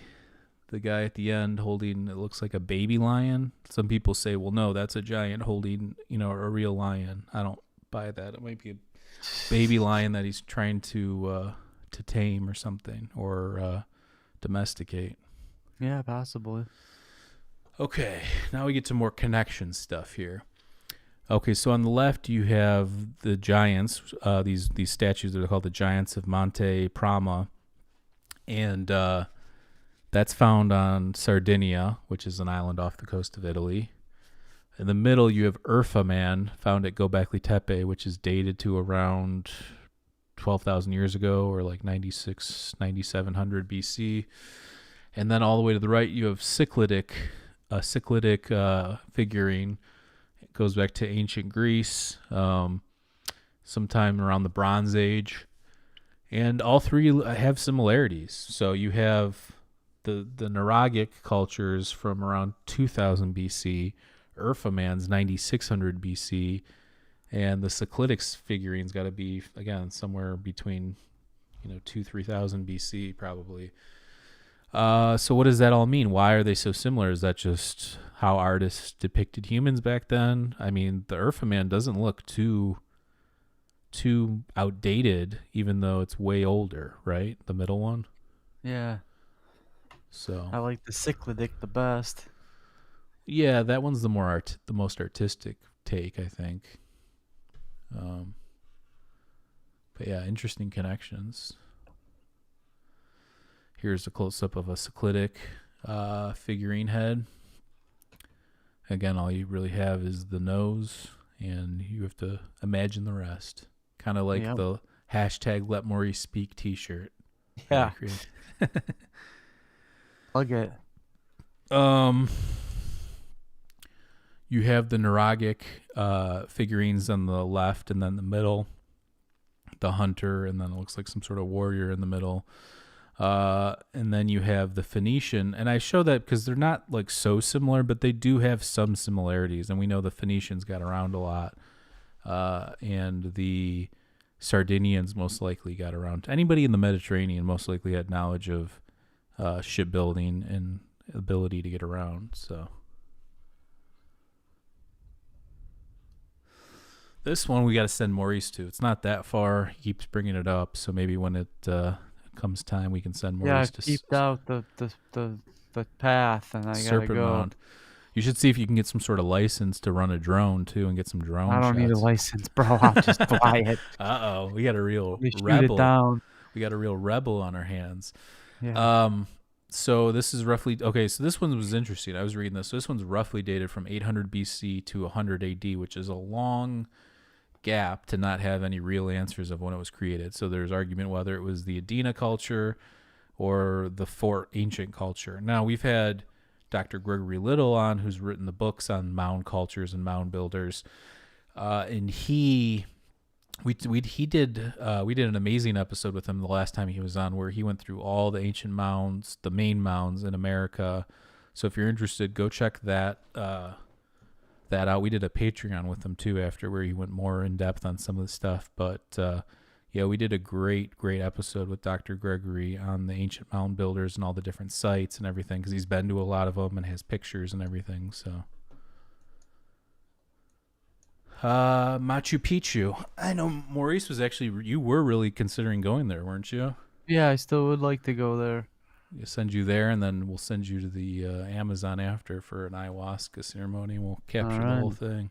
guy at the end holding, it looks like a baby lion. Some people say, well, no, that's a giant holding, a real lion. I don't buy that. It might be a baby lion that he's trying to tame or something, or domesticate. Yeah, possibly. Okay, now we get to more connection stuff here. Okay, so on the left you have the giants, these statues that are called the Giants of Monte Prama, and that's found on Sardinia, which is an island off the coast of Italy. In the middle, you have Urfa Man, found at Göbekli Tepe, which is dated to around 12,000 years ago, or like 9,700 BC. And then all the way to the right, you have a Cycladic figurine. It goes back to ancient Greece, sometime around the Bronze Age. And all three have similarities. So you have the Nuragic cultures from around 2000 BC, Urfa Man's 9600 BC, and the Cycladic figurine's got to be, again, somewhere between 2,000-3,000 BC probably. So what does that all mean? Why are they so similar? Is that just how artists depicted humans back then? I mean, the Urfa Man doesn't look too outdated, even though it's way older, right? The middle one. Yeah. So I like the Cycladic the best. Yeah, that one's the most artistic take, I think. But yeah, interesting connections. Here's a close-up of a Cycladic figurine head. Again, all you really have is the nose, and you have to imagine the rest. Kind of like the hashtag Let Maurice Speak t-shirt. Yeah. Plug it. You have the Nuragic figurines on the left, and then the middle, the hunter, and then it looks like some sort of warrior in the middle. And then you have the Phoenician, and I show that because they're not like so similar, but they do have some similarities, and we know the Phoenicians got around a lot, and the Sardinians most likely got around. Anybody in the Mediterranean most likely had knowledge of shipbuilding and ability to get around. So this one we got to send Maurice to. It's not that far. He keeps bringing it up, so maybe when it comes time, we can send Maurice to. Yeah, I peeped out the path, and I gotta go. Mound. You should see if you can get some sort of license to run a drone too, and get some drone. I don't shots. need a license, bro. I'll just fly it. We got a real rebel. It down. We got a real rebel on our hands. Yeah. So this is roughly okay. So this one was interesting. I was reading this. So this one's roughly dated from 800 BC to 100 AD, which is a long gap to not have any real answers of when it was created. So there's argument whether it was the Adena culture or the Fort ancient culture. Now we've had Dr. Gregory Little on, who's written the books on mound cultures and mound builders. And we did an amazing episode with him the last time he was on, where he went through all the ancient mounds, the main mounds in America. So if you're interested, go check that out. We did a Patreon with him too after, where he went more in depth on some of the stuff. But yeah, we did a great episode with Dr. Gregory on the ancient mound builders and all the different sites and everything, because he's been to a lot of them and has pictures and everything. So Machu Picchu. I know Maurice was you were really considering going there, weren't you? Yeah, I still would like to go there. We'll send you there, and then we'll send you to the Amazon after for an ayahuasca ceremony. We'll capture the whole thing.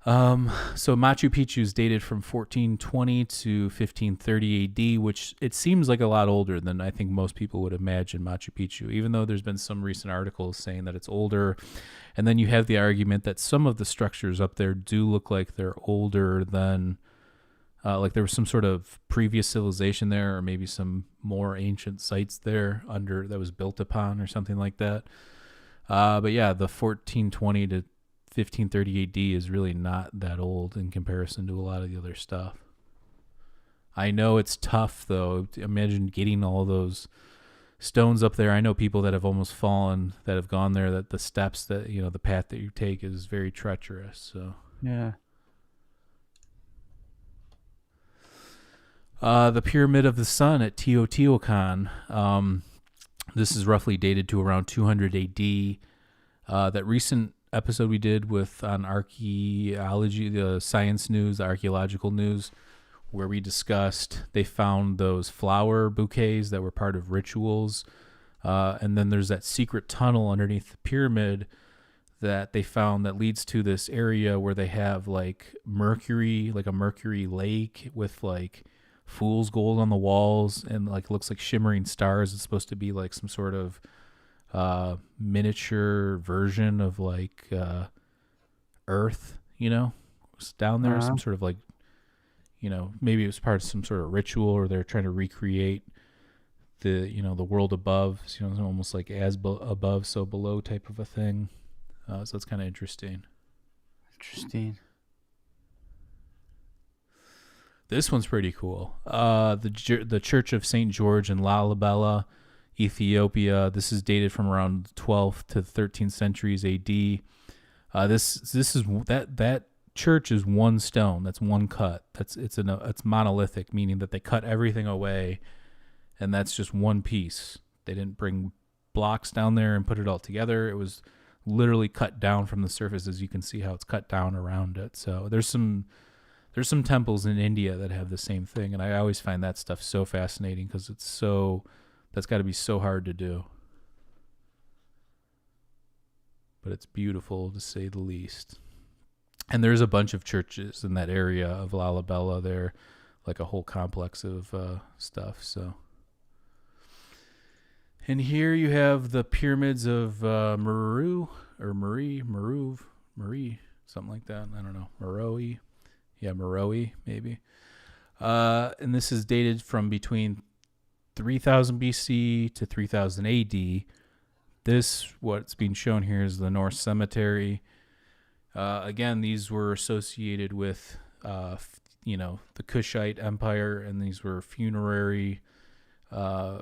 So Machu Picchu is dated from 1420 to 1530 AD, which it seems like a lot older than I think most people would imagine Machu Picchu, even though there's been some recent articles saying that it's older. And then you have the argument that some of the structures up there do look like they're older than, like there was some sort of previous civilization there, or maybe some more ancient sites there that was built upon or something like that. But yeah, the 1420 to 1530 AD is really not that old in comparison to a lot of the other stuff. I know it's tough, though. Imagine getting all those stones up there. I know people that have almost fallen, that have gone there, that the steps that, the path that you take is very treacherous. So yeah. The Pyramid of the Sun at Teotihuacan. This is roughly dated to around 200 AD. That recent episode we did on archaeology, the science news, the archaeological news, where we discussed they found those flower bouquets that were part of rituals. And then there's that secret tunnel underneath the pyramid that they found that leads to this area where they have like mercury, like a mercury lake with like fool's gold on the walls, and like looks like shimmering stars. It's supposed to be like some sort of miniature version of like Earth, it's down there. Some sort of like, maybe it was part of some sort of ritual, or they're trying to recreate the the world above. So, almost like above, so below type of a thing. So it's kind of interesting. This one's pretty cool. The Church of St. George in Lalibela, Ethiopia. This is dated from around 12th to 13th centuries AD. This is that church is one stone. That's one cut. It's monolithic, meaning that they cut everything away, and that's just one piece. They didn't bring blocks down there and put it all together. It was literally cut down from the surface, as you can see how it's cut down around it. So there's some temples in India that have the same thing, and I always find that stuff so fascinating, because that's got to be so hard to do. But it's beautiful, to say the least. And there's a bunch of churches in that area of Lalibela there, like a whole complex of stuff. So, and here you have the Pyramids of Meroë, something like that. I don't know. Meroë. Yeah, Meroë, maybe. And this is dated from between 3000 BC to 3000 AD. What's being shown here is the Norse cemetery. Again, these were associated with, the Kushite Empire, and these were funerary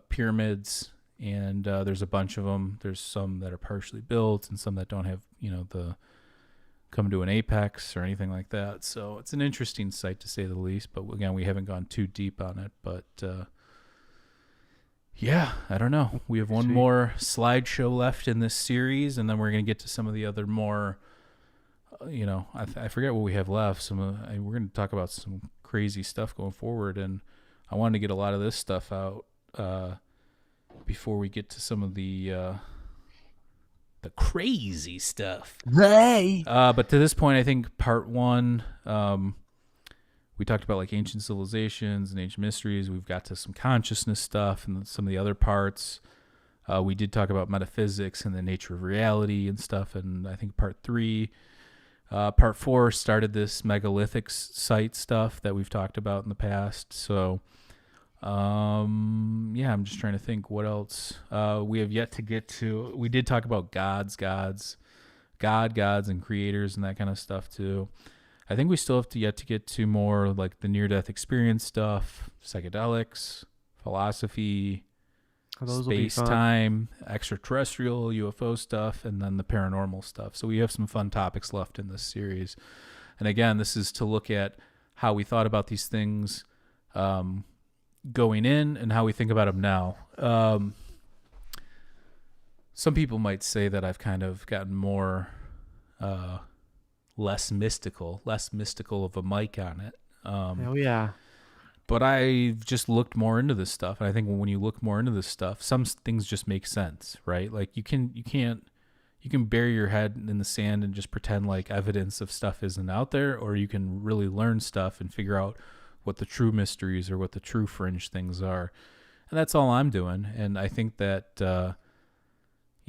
pyramids. And there's a bunch of them. There's some that are partially built, and some that don't have, come to an apex or anything like that. So it's an interesting site, to say the least. But again, we haven't gone too deep on it. But yeah, I don't know. We have one more slideshow left in this series, and then we're going to get to some of the other more, I forget what we have left. We're going to talk about some crazy stuff going forward, and I wanted to get a lot of this stuff out before we get to some of the crazy stuff. Hey. But to this point, I think part one, we talked about like ancient civilizations and ancient mysteries. We've got to some consciousness stuff and some of the other parts. We did talk about metaphysics and the nature of reality and stuff. And I think part three, part four started this megalithic site stuff that we've talked about in the past. So Yeah, I'm just trying to think what else. We have yet to get to. We did talk about gods, and creators and that kind of stuff too. I think we still have to yet to get to more like the near-death experience stuff, psychedelics, philosophy, Those will be space fun. time, extraterrestrial, UFO stuff, and then the paranormal stuff. So we have some fun topics left in this series. And again, this is to look at how we thought about these things going in and how we think about them now. Some people might say that I've kind of gotten more less mystical of a mic on it. Oh yeah. But I've just looked more into this stuff, and I think when you look more into this stuff, some things just make sense, right? Like you can bury your head in the sand and just pretend like evidence of stuff isn't out there, or you can really learn stuff and figure out what the true mysteries or what the true fringe things are. And that's all I'm doing. And I think that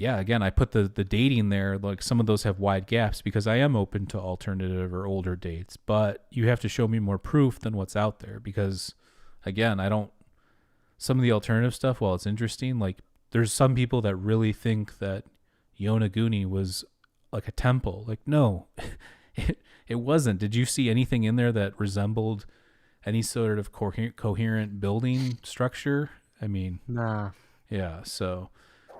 again, I put the dating there, like some of those have wide gaps because I am open to alternative or older dates, but you have to show me more proof than what's out there because, again, some of the alternative stuff, while it's interesting, like there's some people that really think that Yonaguni was like a temple. Like, no, it wasn't. Did you see anything in there that resembled any sort of coherent building structure? I mean, Nah. yeah, so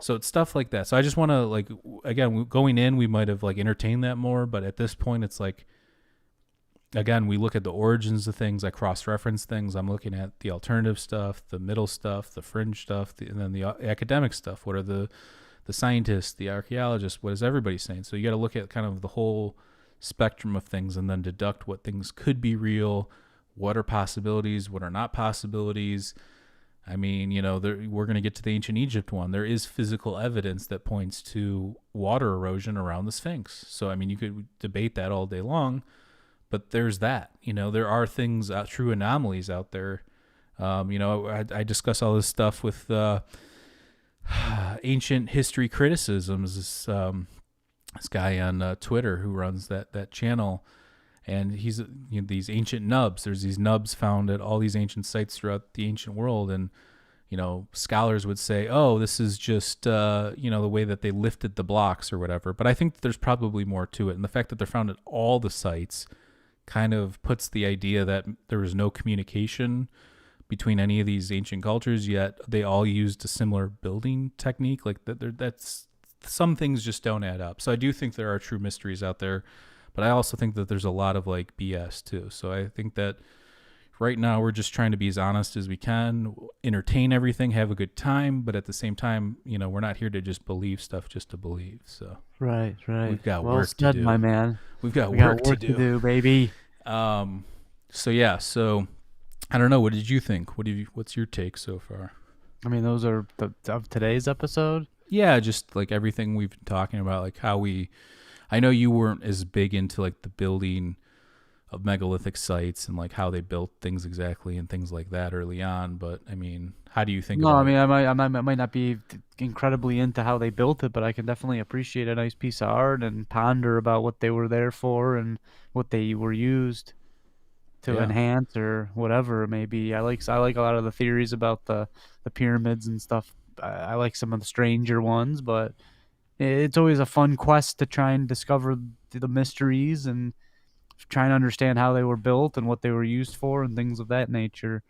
it's stuff like that. So I just want to, like, again, going in, we might have like entertained that more, but at this point, it's like, again, we look at the origins of things. I cross-reference things. I'm looking at the alternative stuff, the middle stuff, the fringe stuff, and then the academic stuff. What are the scientists, the archaeologists? What is everybody saying? So you got to look at kind of the whole spectrum of things and then deduct what things could be real, what are possibilities, what are not possibilities. I mean, we're going to get to the ancient Egypt one. There is physical evidence that points to water erosion around the Sphinx. So, I mean, you could debate that all day long, but there's that. There are things, true anomalies out there. I discuss all this stuff with ancient history criticisms. This guy on Twitter who runs that channel. And he's these ancient nubs. There's these nubs found at all these ancient sites throughout the ancient world. And, scholars would say, oh, this is just, the way that they lifted the blocks or whatever. But I think that there's probably more to it. And the fact that they're found at all the sites kind of puts the idea that there was no communication between any of these ancient cultures, yet they all used a similar building technique. Like that's some things just don't add up. So I do think there are true mysteries out there. But I also think that there's a lot of like BS too. So I think that right now we're just trying to be as honest as we can, entertain everything, have a good time. But at the same time, we're not here to just believe stuff just to believe. So Right. we've got Well work said, to do. my man. We got We work got work to do, baby. So yeah. So I don't know. What did you think? What's your take so far? I mean, those are of today's episode. Yeah, just like everything we've been talking about, like how I know you weren't as big into like the building of megalithic sites and like how they built things exactly and things like that early on, but I mean, how do you think No, about I mean, it? I might not be incredibly into how they built it, but I can definitely appreciate a nice piece of art and ponder about what they were there for and what they were used to Yeah. enhance or whatever it may be. I like a lot of the theories about the pyramids and stuff. I like some of the stranger ones, but it's always a fun quest to try and discover the mysteries and try and understand how they were built and what they were used for and things of that nature.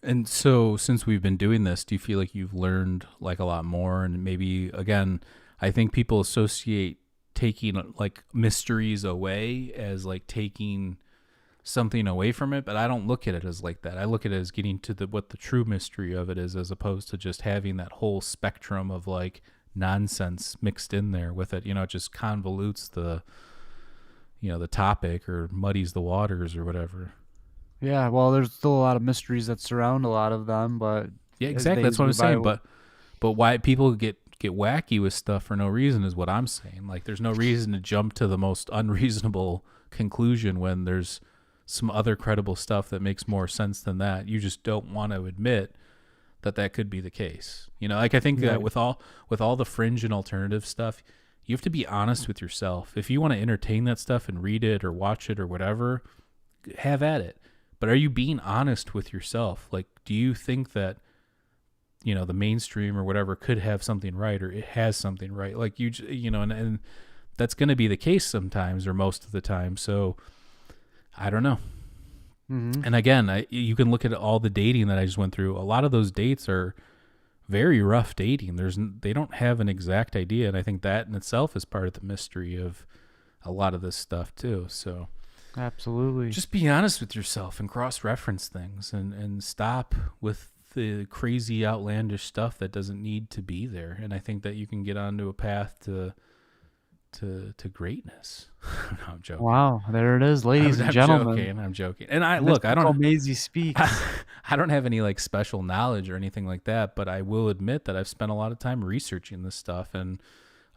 And so since we've been doing this, do you feel like you've learned like a lot more? And maybe again, I think people associate taking like mysteries away as like taking something away from it, but I don't look at it as like that. I look at it as getting to what the true mystery of it is, as opposed to just having that whole spectrum of like nonsense mixed in there with it. It just convolutes the topic or muddies the waters or whatever. Yeah, well, there's still a lot of mysteries that surround a lot of them, but Yeah, as exactly. That's days what I'm go by, saying. But why people get wacky with stuff for no reason is what I'm saying. Like, there's no reason to jump to the most unreasonable conclusion when there's some other credible stuff that makes more sense than that. You just don't want to admit that could be the case. Like I think that with all the fringe and alternative stuff, you have to be honest with yourself. If you want to entertain that stuff and read it or watch it or whatever, have at it. But are you being honest with yourself? Like, do you think that, the mainstream or whatever could have something right, or it has something right? Like and that's going to be the case sometimes or most of the time. So I don't know. Mm-hmm. And again, you can look at all the dating that I just went through. A lot of those dates are very rough dating. They don't have an exact idea. And I think that in itself is part of the mystery of a lot of this stuff too. So Absolutely. just be honest with yourself and cross-reference things and stop with the crazy outlandish stuff that doesn't need to be there. And I think that you can get onto a path to greatness. No, I'm joking. Wow, there it is, ladies and gentlemen. I'm joking. And I don't Maisie speaks. I don't have any like special knowledge or anything like that, but I will admit that I've spent a lot of time researching this stuff. And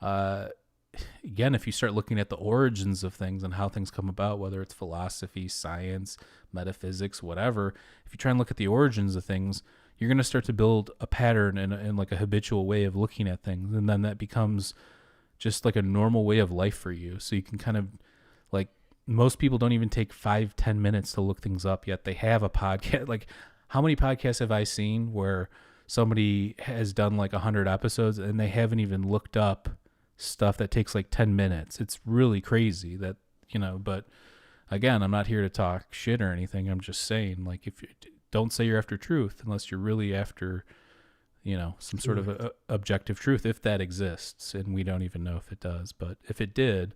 again, if you start looking at the origins of things and how things come about, whether it's philosophy, science, metaphysics, whatever, if you try and look at the origins of things, you're going to start to build a pattern and like a habitual way of looking at things. And then that becomes just like a normal way of life for you. So you can kind of like, most people don't even take 5-10 minutes to look things up, yet they have a podcast. Like, how many podcasts have I seen where somebody has done like 100 episodes and they haven't even looked up stuff that takes like 10 minutes? It's really crazy that, but again, I'm not here to talk shit or anything. I'm just saying, like, if you don't say you're after truth unless you're really after, some sort of a objective truth, if that exists. And we don't even know if it does, but if it did,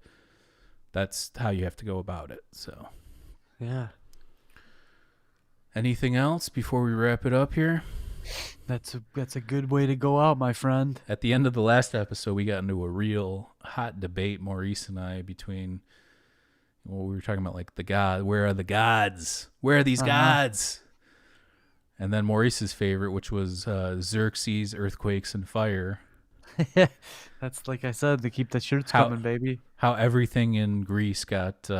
that's how you have to go about it. So, yeah. Anything else before we wrap it up here? That's a good way to go out, my friend. At the end of the last episode, we got into a real hot debate, Maurice and I, between we were talking about, like, the God. Where are the gods? Where are these gods? And then Maurice's favorite, which was Xerxes, earthquakes, and fire. That's, like I said, to keep the shirts coming, baby. How everything in Greece got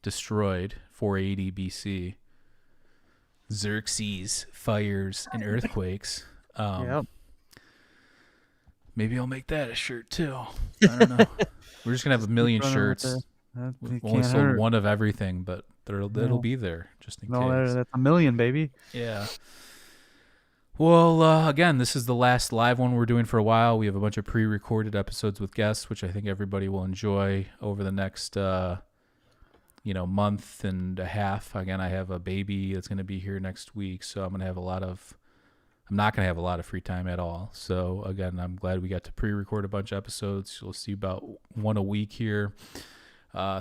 destroyed 480 BC. Xerxes, fires, and earthquakes. Yep. Maybe I'll make that a shirt too. I don't know. We're just gonna have a million shirts. We've only sold one of everything, but it'll be there just in case. That's a million, baby. Yeah. Well, again, this is the last live one we're doing for a while. We have a bunch of pre-recorded episodes with guests, which I think everybody will enjoy over the next month and a half. Again, I have a baby that's going to be here next week, so I'm not going to have a lot of free time at all. So again, I'm glad we got to pre-record a bunch of episodes. You'll see about one a week here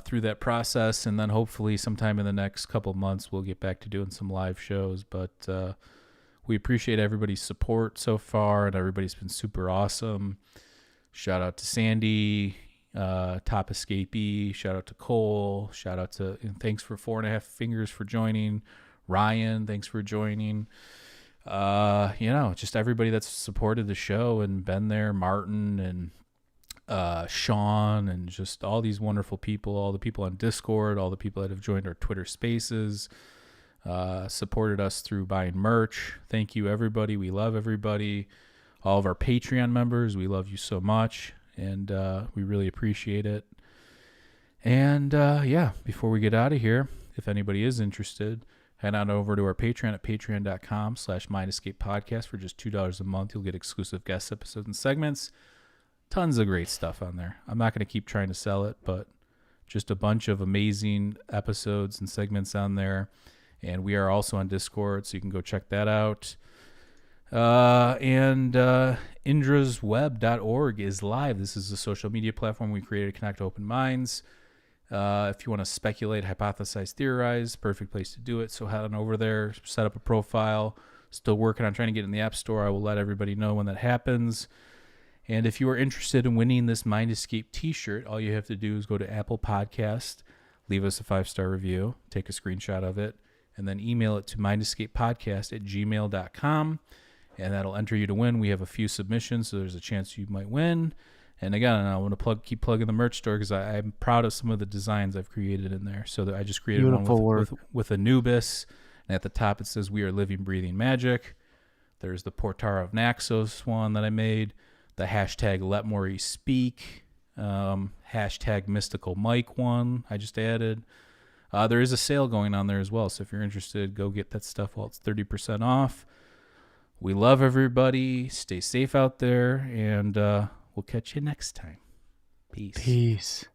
through that process, and then hopefully sometime in the next couple of months we'll get back to doing some live shows. But we appreciate everybody's support so far, and everybody's been super awesome. Shout out to Sandy, Top Escapee. Shout out to Cole. Shout out to, and thanks for 4.5 Fingers for joining. Ryan, thanks for joining. Just everybody that's supported the show and been there. Martin and Sean, and just all these wonderful people, all the people on Discord, all the people that have joined our Twitter Spaces, supported us through buying merch. Thank you, everybody. We love everybody. All of our Patreon members, we love you so much, and we really appreciate it. And before we get out of here, if anybody is interested, head on over to our Patreon at patreon.com/MindEscapePodcast. For just $2 a month, you'll get exclusive guest episodes and segments. Tons of great stuff on there. I'm not going to keep trying to sell it, but just a bunch of amazing episodes and segments on there. And we are also on Discord, so you can go check that out. And indrasweb.org is live. This is a social media platform we created to connect open minds. If you want to speculate, hypothesize, theorize, perfect place to do it. So head on over there, set up a profile. Still working on trying to get in the App Store. I will let everybody know when that happens. And if you are interested in winning this Mind Escape t-shirt, all you have to do is go to Apple Podcast, leave us a 5-star review, take a screenshot of it, and then email it to mindescapepodcast@gmail.com, and that'll enter you to win. We have a few submissions, so there's a chance you might win. And again, I want to keep plugging the merch store because I'm proud of some of the designs I've created in there. So that I just created one with Anubis, and at the top it says "We are living, breathing magic." There's the Portar of Naxos one that I made. The hashtag Let Maurice Speak, hashtag Mystical Mike one I just added. There is a sale going on there as well, so if you're interested, go get that stuff while it's 30% off. We love everybody. Stay safe out there, and we'll catch you next time. Peace. Peace.